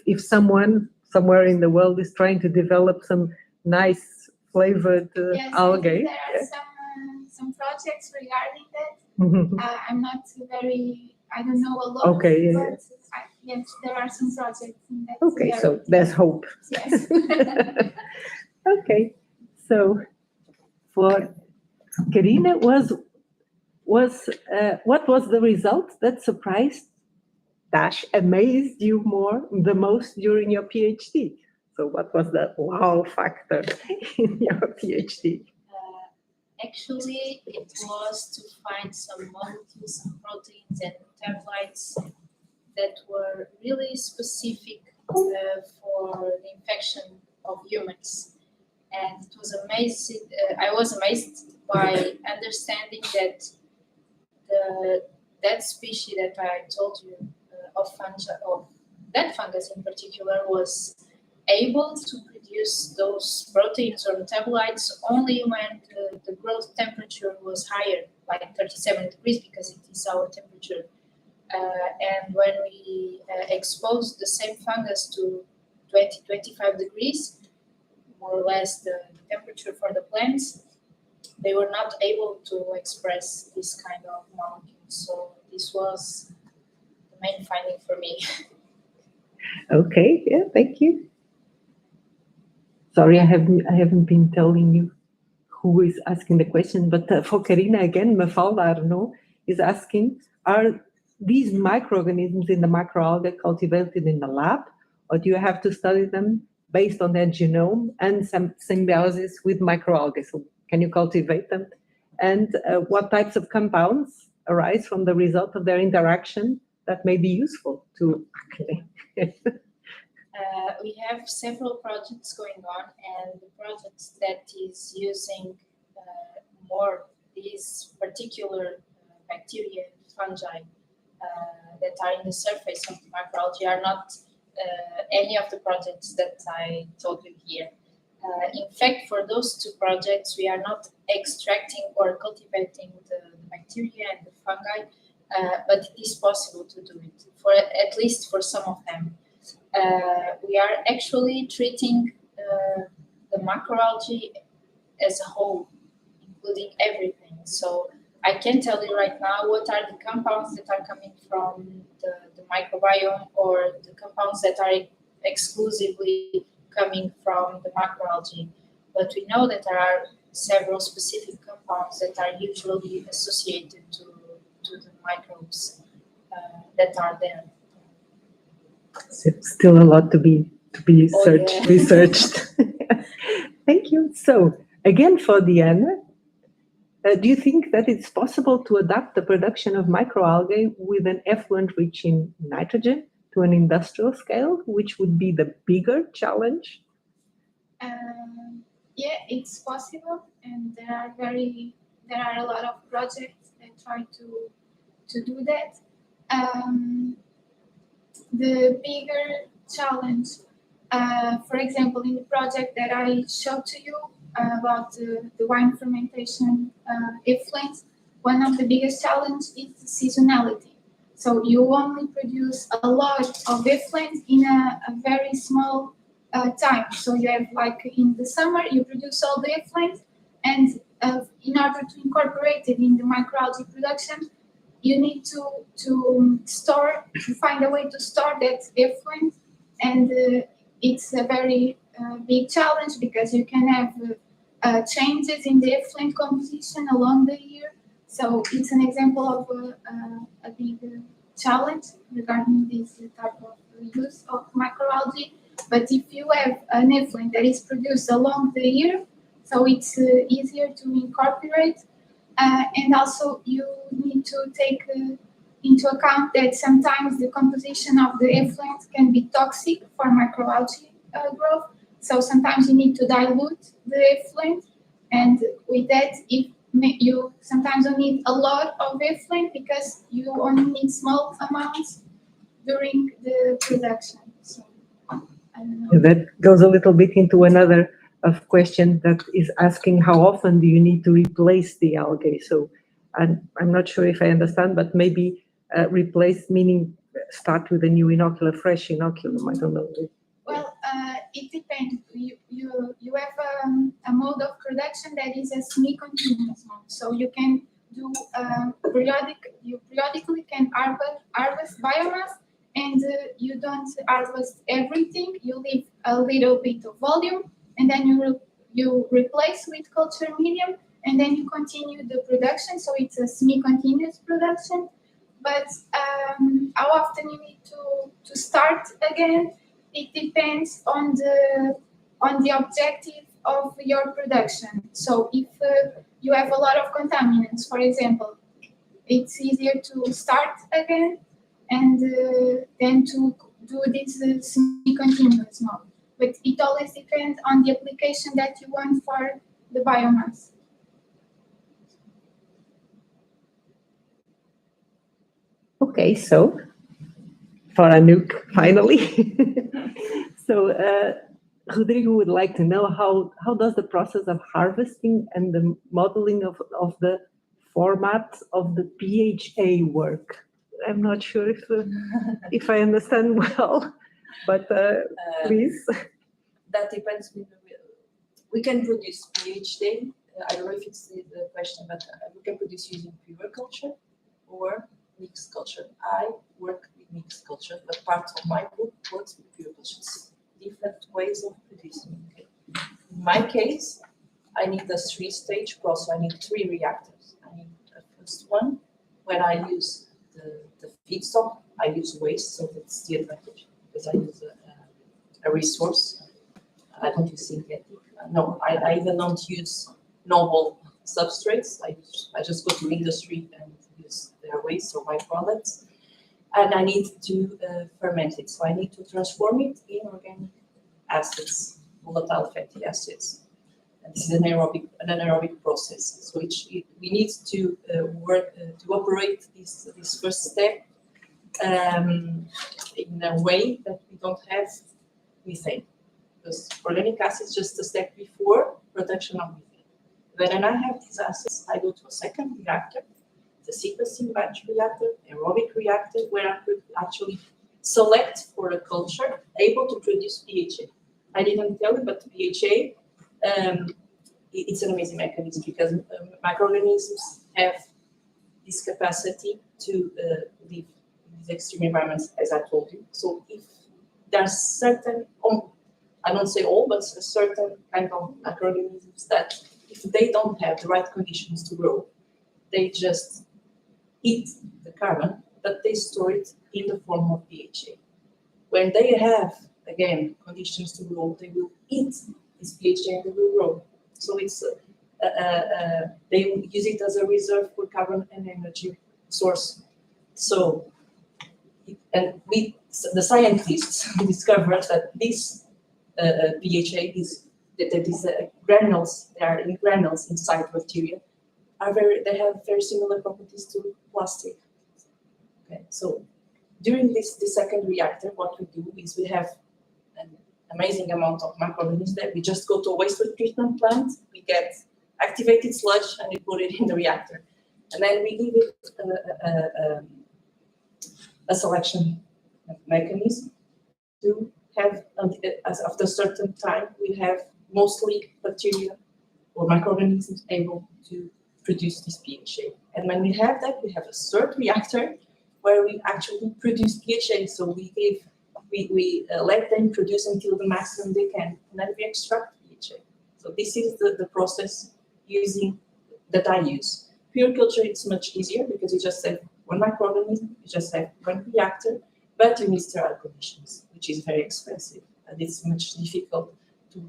if someone somewhere in the world is trying to develop some nice flavored algae? There are some projects regarding that. I'm not I don't know a lot. Okay. But yes, there are some projects in that. Okay, so there's hope. Yes. Okay, so for Karina, what was the result that surprised amazed you the most during your PhD? So what was the wow factor in your PhD? Actually, it was to find some molecules, some proteins and metabolites that were really specific for the infection of humans. And it was amazing. I was amazed by understanding that that species that I told you of that fungus in particular was able to produce those proteins or metabolites only when the growth temperature was higher, like 37 degrees, because it is our temperature. And when we expose the same fungus to 20-25 degrees, more or less the temperature for the plants, they were not able to express this kind of molecule. So this was the main finding for me. Okay, yeah, thank you. Sorry, I haven't been telling you who is asking the question, but for Karina again, Mafalda Arnaud is asking, are these microorganisms in the microalgae cultivated in the lab, or do you have to study them based on their genome and some symbiosis with microalgae? So can you cultivate them? And what types of compounds arise from the result of their interaction that may be useful to acne? We have several projects going on, and the project that is using more these particular bacteria and fungi that are in the surface of the microalgae are not any of the projects that I told you here. In fact, for those two projects, we are not extracting or cultivating the bacteria and the fungi, but it is possible to do it, for at least for some of them. We are actually treating the microalgae as a whole, including everything. So I can tell you right now what are the compounds that are coming from the microbiome, or the compounds that are exclusively coming from the macroalgae. But we know that there are several specific compounds that are usually associated to the microbes that are there. Still a lot to be researched. Thank you. So again, for Diana, do you think that it's possible to adapt the production of microalgae with an effluent rich in nitrogen to an industrial scale, which would be the bigger challenge? Yeah, it's possible, and there are a lot of projects that try to do that. The bigger challenge, for example, in the project that I showed to you about the wine fermentation effluents, one of the biggest challenges is the seasonality. So you only produce a lot of effluent in a very small time. So you have, like, in the summer, you produce all the effluent, and in order to incorporate it in the microalgae production, you need to find a way to store that effluent, and it's a very big challenge, because you can have changes in the effluent composition along the year. So it's an example of a big challenge regarding this type of use of microalgae. But if you have an effluent that is produced along the year, so it's easier to incorporate. And also you need to take into account that sometimes the composition of the effluent can be toxic for microalgae growth. So sometimes you need to dilute the effluent, and with that, you sometimes don't need a lot of effluent, because you only need small amounts during the production. So I don't know. That goes a little bit into another question that is asking, how often do you need to replace the algae? So I'm not sure if I understand, but maybe replace meaning start with a new inocular, fresh inoculum. I don't know. Well, it depends. You have a mode of production that is a semi-continuous mode. So you can do periodically can harvest biomass, and you don't harvest everything. You leave a little bit of volume, and then you replace with culture medium, and then you continue the production. So it's a semi-continuous production. But how often you need to start again, it depends on the objective of your production. So if you have a lot of contaminants, for example, it's easier to start again and then to do this semi-continuous mode. But it always depends on the application that you want for the biomass. Okay, so for Anouk, finally. So Rodrigo would like to know how does the process of harvesting and the modeling of the format of the PHA work? I'm not sure if I understand well, but please. That depends. We can produce PHA. I don't know if it's the question, but we can produce using pure culture or mixed culture. I work with mixed culture, but part of my group works with pure culture. It's different ways of producing. Okay. In my case, I need a 3-stage process. I need 3 reactors. I need the first one where I use the feedstock. I use waste, so that's the advantage because I use a resource. I don't use synthetic. No, I even don't use novel substrates. I just go to industry and use their waste or byproducts. And I need to ferment it. So I need to transform it in organic acids, volatile fatty acids. And this is an anaerobic process. So we need to work to operate this first step in a way that we don't have methane. Because organic acid is just a step before production of methane. When I have these acids, I go to a second reactor, the sequencing batch reactor, aerobic reactor, where I could actually select for a culture able to produce PHA. I didn't tell you, but PHA, it's an amazing mechanism because microorganisms have this capacity to live in these extreme environments, as I told you. So if there's certain, I don't say all, but a certain kind of microorganisms that if they don't have the right conditions to grow, they just eat the carbon, but they store it in the form of PHA. When they have, again, conditions to grow, they will eat this PHA and they will grow. So it's they use it as a reserve for carbon and energy source. So, and the scientists discovered that this PHA, these granules, they are in granules inside bacteria, they have very similar properties to plastic. Okay, so during this second reactor, what we do is we have an amazing amount of microorganisms that we just go to a wastewater treatment plant, we get activated sludge and we put it in the reactor. And then we give it a selection mechanism to have, after a certain time, we have mostly bacteria or microorganisms able to produce this PHA. And when we have that, we have a third reactor where we actually produce PHA. So we let them produce until the maximum they can, and then we extract PHA. So this is the process that I use. Pure culture, it's much easier because you just have one microorganism, you just have one reactor, but you need sterile conditions, which is very expensive, and it's much difficult to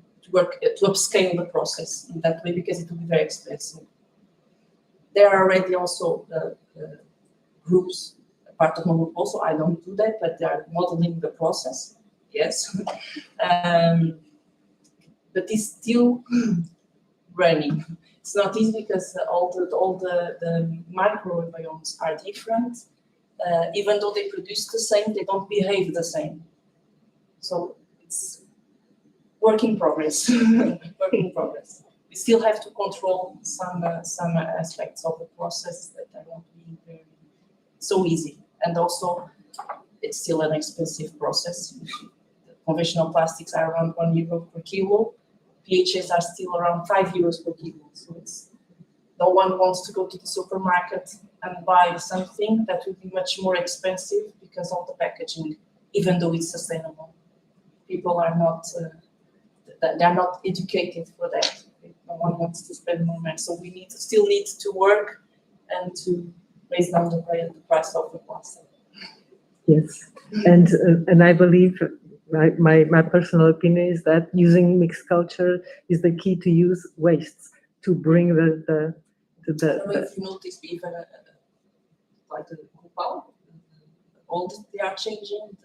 upscale the process in that way because it will be very expensive. There are already also groups, part of my group also, I don't do that, but they are modeling the process, yes. But it's still running. It's not easy because all the microbiomes are different. Even though they produce the same, they don't behave the same. So it's work in progress. Work in progress. We still have to control some aspects of the process that are not being very so easy. And also, it's still an expensive process. The conventional plastics are around €1 per kilo. PHAs are still around €5 per kilo. So no one wants to go to the supermarket and buy something that would be much more expensive because of the packaging, even though it's sustainable. People are not, they're not educated for that. no one wants to spend more money. So we still need to work and to raise down the price of the plastic. Yes, and I believe my personal opinion is that using mixed culture is the key to use wastes to bring I don't know if you noticed, even like the compound, all they are changing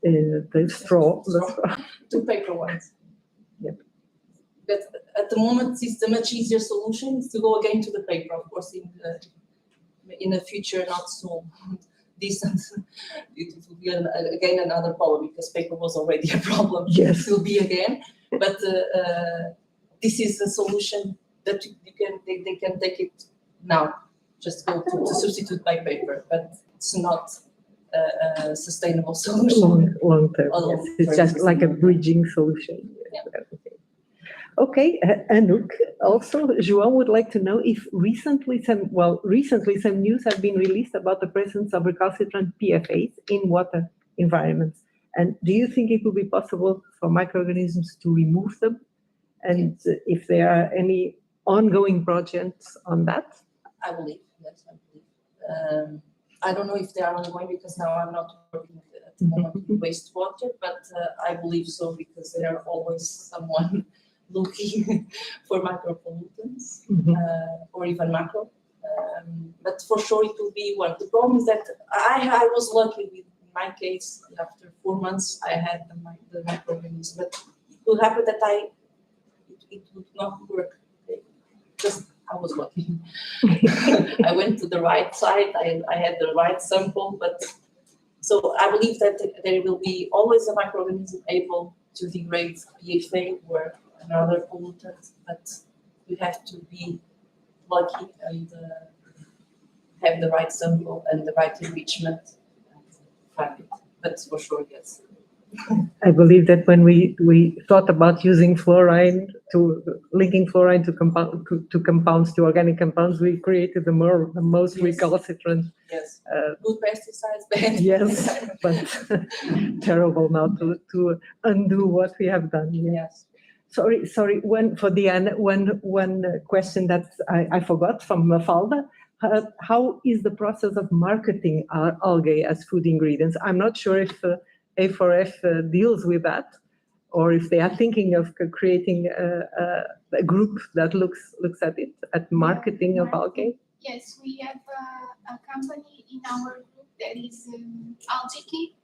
the straw. to paper ones. Yep. But at the moment, it's the much easier solution is to go again to the paper. Of course, in the future, not so distant, it will be again another problem because paper was already a problem. Yes. It will be again, but this is a solution that they can take it now. Just go to substitute by paper, but it's not a sustainable solution. Long term. Yes. It's just like a bridging solution. Yeah. Okay, Anouk, also, João would like to know if recently some news have been released about the presence of recalcitrant PFAS in water environments. And do you think it will be possible for microorganisms to remove them? And if there are any ongoing projects on that? I believe, yes, I believe. I don't know if they are ongoing because now I'm not working at the moment with wastewater, but I believe so because there are always someone looking for micropollutants or even macro. But for sure it will be one. The problem is that I was lucky with my case. After 4 months, I had the microorganisms, but it could happen that it would not work. Just I was lucky. I went to the right site. I had the right sample, but so I believe that there will be always a microorganism able to degrade PFA or another pollutant, but we have to be lucky and have the right sample and the right enrichment and find it. But for sure, yes. I believe that when we thought about using fluorine linking fluorine to compounds, to organic compounds, we created the most recalcitrant. Yes. Good pesticides, bad. Yes, but terrible now to undo what we have done. Yes. Sorry. One question that I forgot from Mafalda. How is the process of marketing algae as food ingredients? I'm not sure if A4F deals with that, or if they are thinking of creating a group that looks at it, at marketing of algae. Yes, we have a company in our group that is Algae.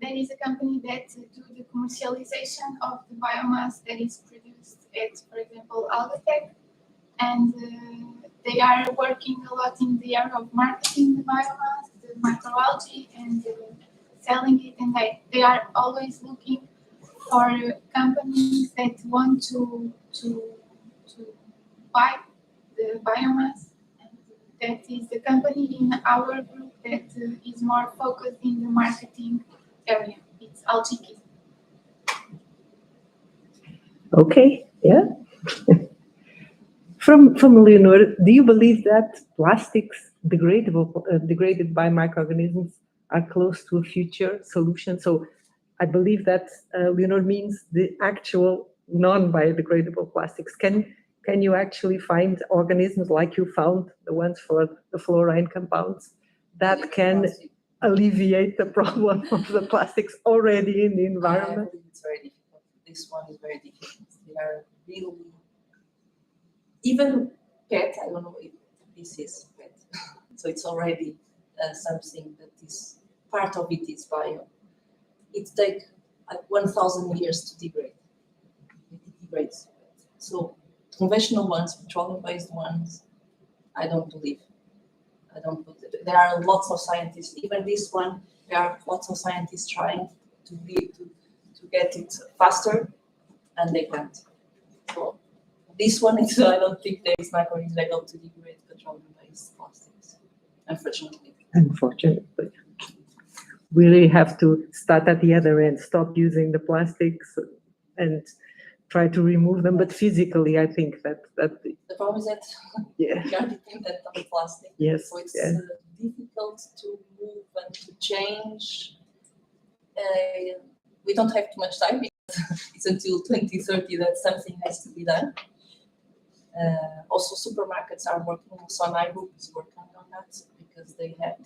That is a company that do the commercialization of the biomass that is produced at, for example, Algatech, and they are working a lot in the area of marketing the biomass, the microalgae, and selling it, and they are always looking for companies that want to buy the biomass. And that is the company in our group that is more focused in the marketing area. It's Algae. Okay, yeah. From Leonor, do you believe that plastics degraded by microorganisms are close to a future solution? So I believe that Leonor means the actual non-biodegradable plastics. Can you actually find organisms like you found the ones for the fluorine compounds that can alleviate the problem of the plastics already in the environment? I believe it's very difficult. This one is very difficult. They are really, even PET, I don't know if this is PET. So it's already something that is, part of it is bio. It takes like 1,000 years to degrade. It degrades. So conventional ones, petroleum-based ones, I don't believe. There are lots of scientists, even this one, there are lots of scientists trying to get it faster, and they can't. So this one is, I don't think there is microorganisms able to degrade petroleum-based plastics, unfortunately. Unfortunately. We really have to start at the other end, stop using the plastics and try to remove them, but physically, I think that the problem is that we are dependent on plastic. Yes, so it's difficult to move and to change we don't have too much time because it's until 2030 that something has to be done. Also, supermarkets are working. So my group is working on that because they have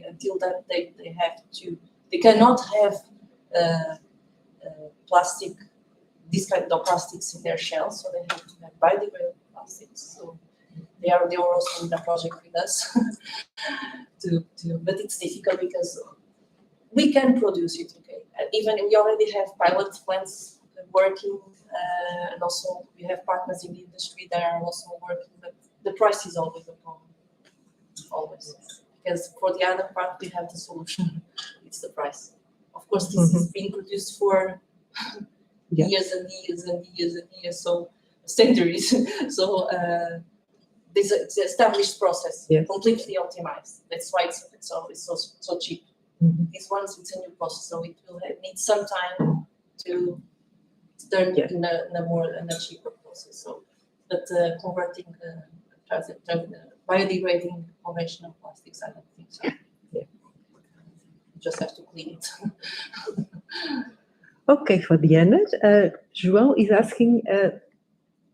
until that they have to. They cannot have plastic, this kind of plastics in their shells, so they have to have biodegradable plastics. So they were also in the project with us. But it's difficult because we can produce it, okay. Even we already have pilot plants working, and also we have partners in the industry that are also working. But the price is always a problem, always. Because for the other part, we have the solution. It's the price. Of course, this is being produced for years and years and years and years, so centuries. So this is an established process, completely optimized. That's why it's always so cheap. These ones, it's a new process, so it will need some time to turn in a cheaper process. So, but converting, biodegrading conventional plastics, I don't think so. You just have to clean it. Okay, for the end, João is asking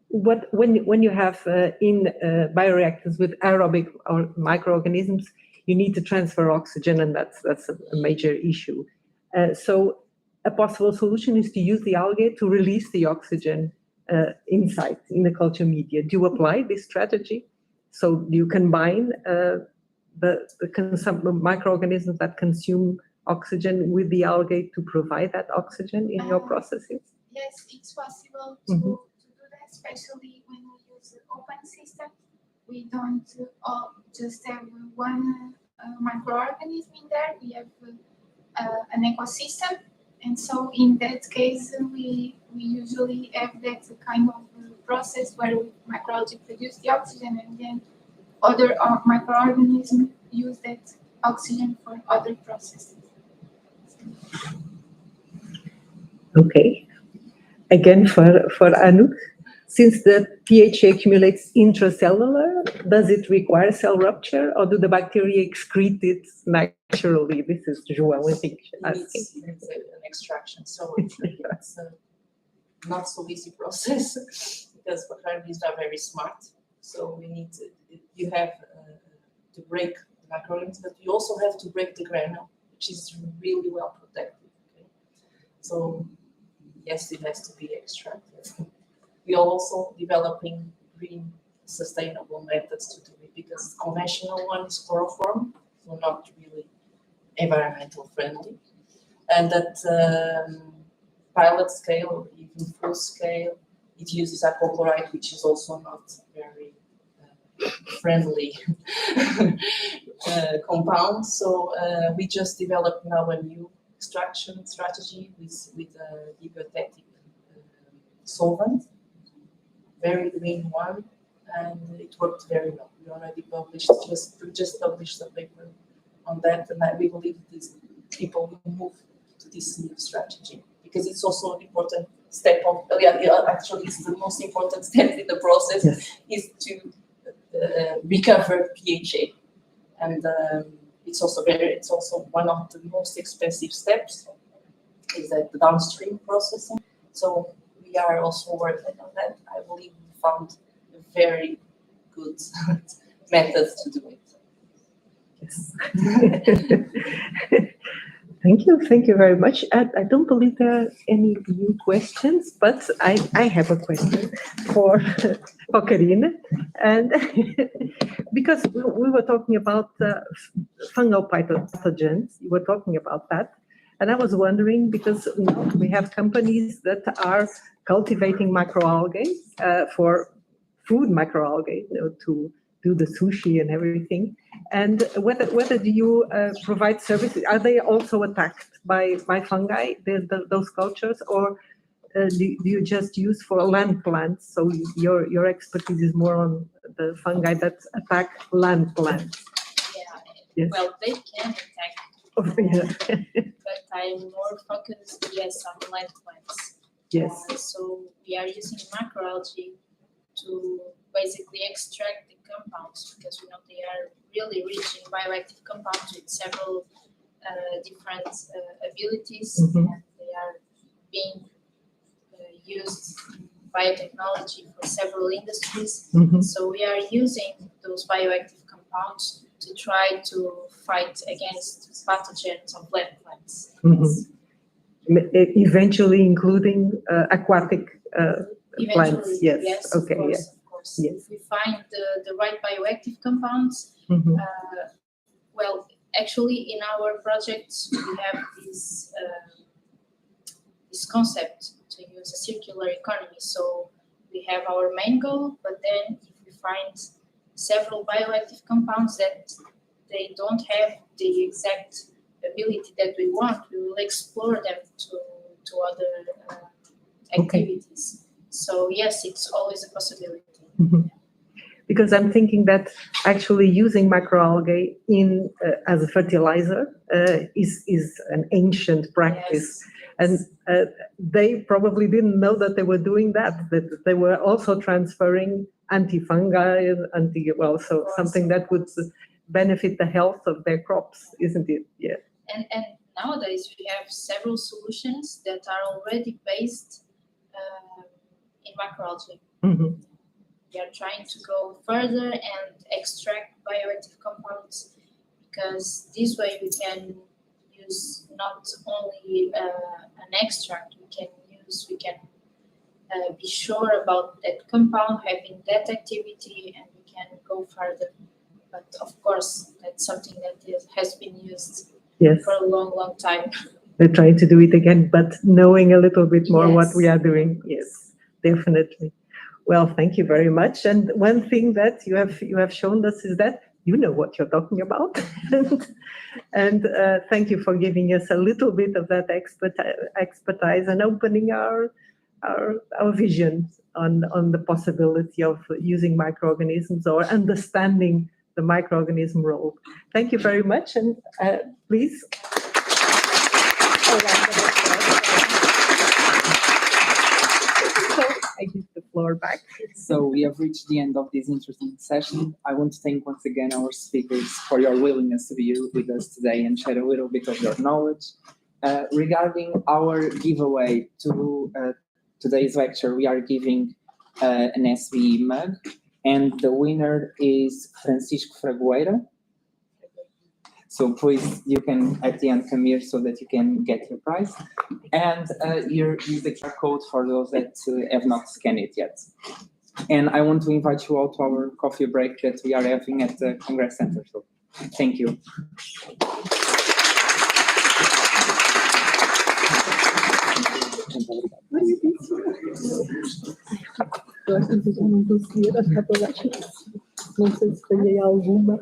what when you have in bioreactors with aerobic or microorganisms, you need to transfer oxygen, and that's a major issue. So a possible solution is to use the algae to release the oxygen inside in the culture media. Do you apply this strategy? So do you combine the microorganisms that consume oxygen with the algae to provide that oxygen in your processes? Yes, it's possible to do that, especially when we use the open system. We don't just have one microorganism in there. We have an ecosystem, and so in that case, we usually have that kind of process where microalgae produce the oxygen, and then other microorganisms use that oxygen for other processes. Okay. Again, for Anu, since the PHA accumulates intracellular, does it require cell rupture, or do the bacteria excrete it naturally? This is João, I think, asking. It needs an extraction, so it's not so easy process because microorganisms are very smart. So we need you have to break the microorganisms, but you also have to break the granule, which is really well protected. Okay? So yes, it has to be extracted. We are also developing green, sustainable methods to do it because the conventional one is chloroform, so not really environmental friendly. And at pilot scale, or even full scale, it uses hypochlorite, which is also not very friendly compound. So we just developed now a new extraction strategy with a dibiotic solvent, very green one, and it worked very well. We already published, just published a paper on that, and we believe these people will move to this new strategy because it's also an important step of. Actually, it's the most important step in the process is to recover PHA, and it's also one of the most expensive steps is that the downstream processing. So we are also working on that. I believe we found a very good method to do it. Yes. Thank you very much. I don't believe there are any new questions, but I have a question for Karine, and because we were talking about fungal pathogens, you were talking about that, and I was wondering because we have companies that are cultivating microalgae for food microalgae, to do the sushi and everything, and whether do you provide services? Are they also attacked by fungi, those cultures, or do you just use for land plants? So your expertise is more on the fungi that attack land plants. Yes. Well, they can attack, but I'm more focused, on land plants. Yes. So we are using macroalgae to basically extract the compounds because they are really rich in bioactive compounds with several different abilities. Mm-hmm. And they are being used in biotechnology for several industries. Mhm. So we are using those bioactive compounds to try to fight against pathogens of lab plants. Mhm. Eventually including aquatic plants. Eventually, Yes. yes, Okay. of course, Yes. of course. Yes. If we find the right bioactive compounds, Mhm. well, actually, in our projects, we have this concept to use a circular economy. So we have our main goal, but then if we find several bioactive compounds that they don't have the exact ability that we want, we will explore them to other activities. So yes, it's always a possibility. Mhm. Because I'm thinking that actually using microalgae in as a fertilizer is an ancient practice, and they probably didn't know that they were doing that. That they were also transferring anti-fungi, so something that would benefit the health of their crops, isn't it? Yeah. And nowadays we have several solutions that are already based in microalgae. Mm-hmm. We are trying to go further and extract bioactive compounds, because this way we can use not only an extract, we can be sure about that compound having that activity, and we can go further. But of course, that's something that has been used Yes. for a long, long time. We're trying to do it again, but knowing a little bit more what Yes. we are doing. Yes, definitely. Well, thank you very much. And one thing that you have shown us is that you know what you're talking about, and thank you for giving us a little bit of that expertise and opening our vision on the possibility of using microorganisms or understanding the microorganism role. Thank you very much, and please. I give the floor back. So we have reached the end of this interesting session. I want to thank once again our speakers for your willingness to be here with us today and share a little bit of your knowledge. Regarding our giveaway to today's lecture, we are giving an SBE mug, and the winner is Francisco Fragoeira. So please, you can at the end come here so that you can get your prize. And here is the QR code for those that have not scanned it yet. And I want to invite you all to our coffee break that we are having at the Congress Center. So thank you. Eu acho que eu não conseguia as fotografas. Não sei se falhei alguma.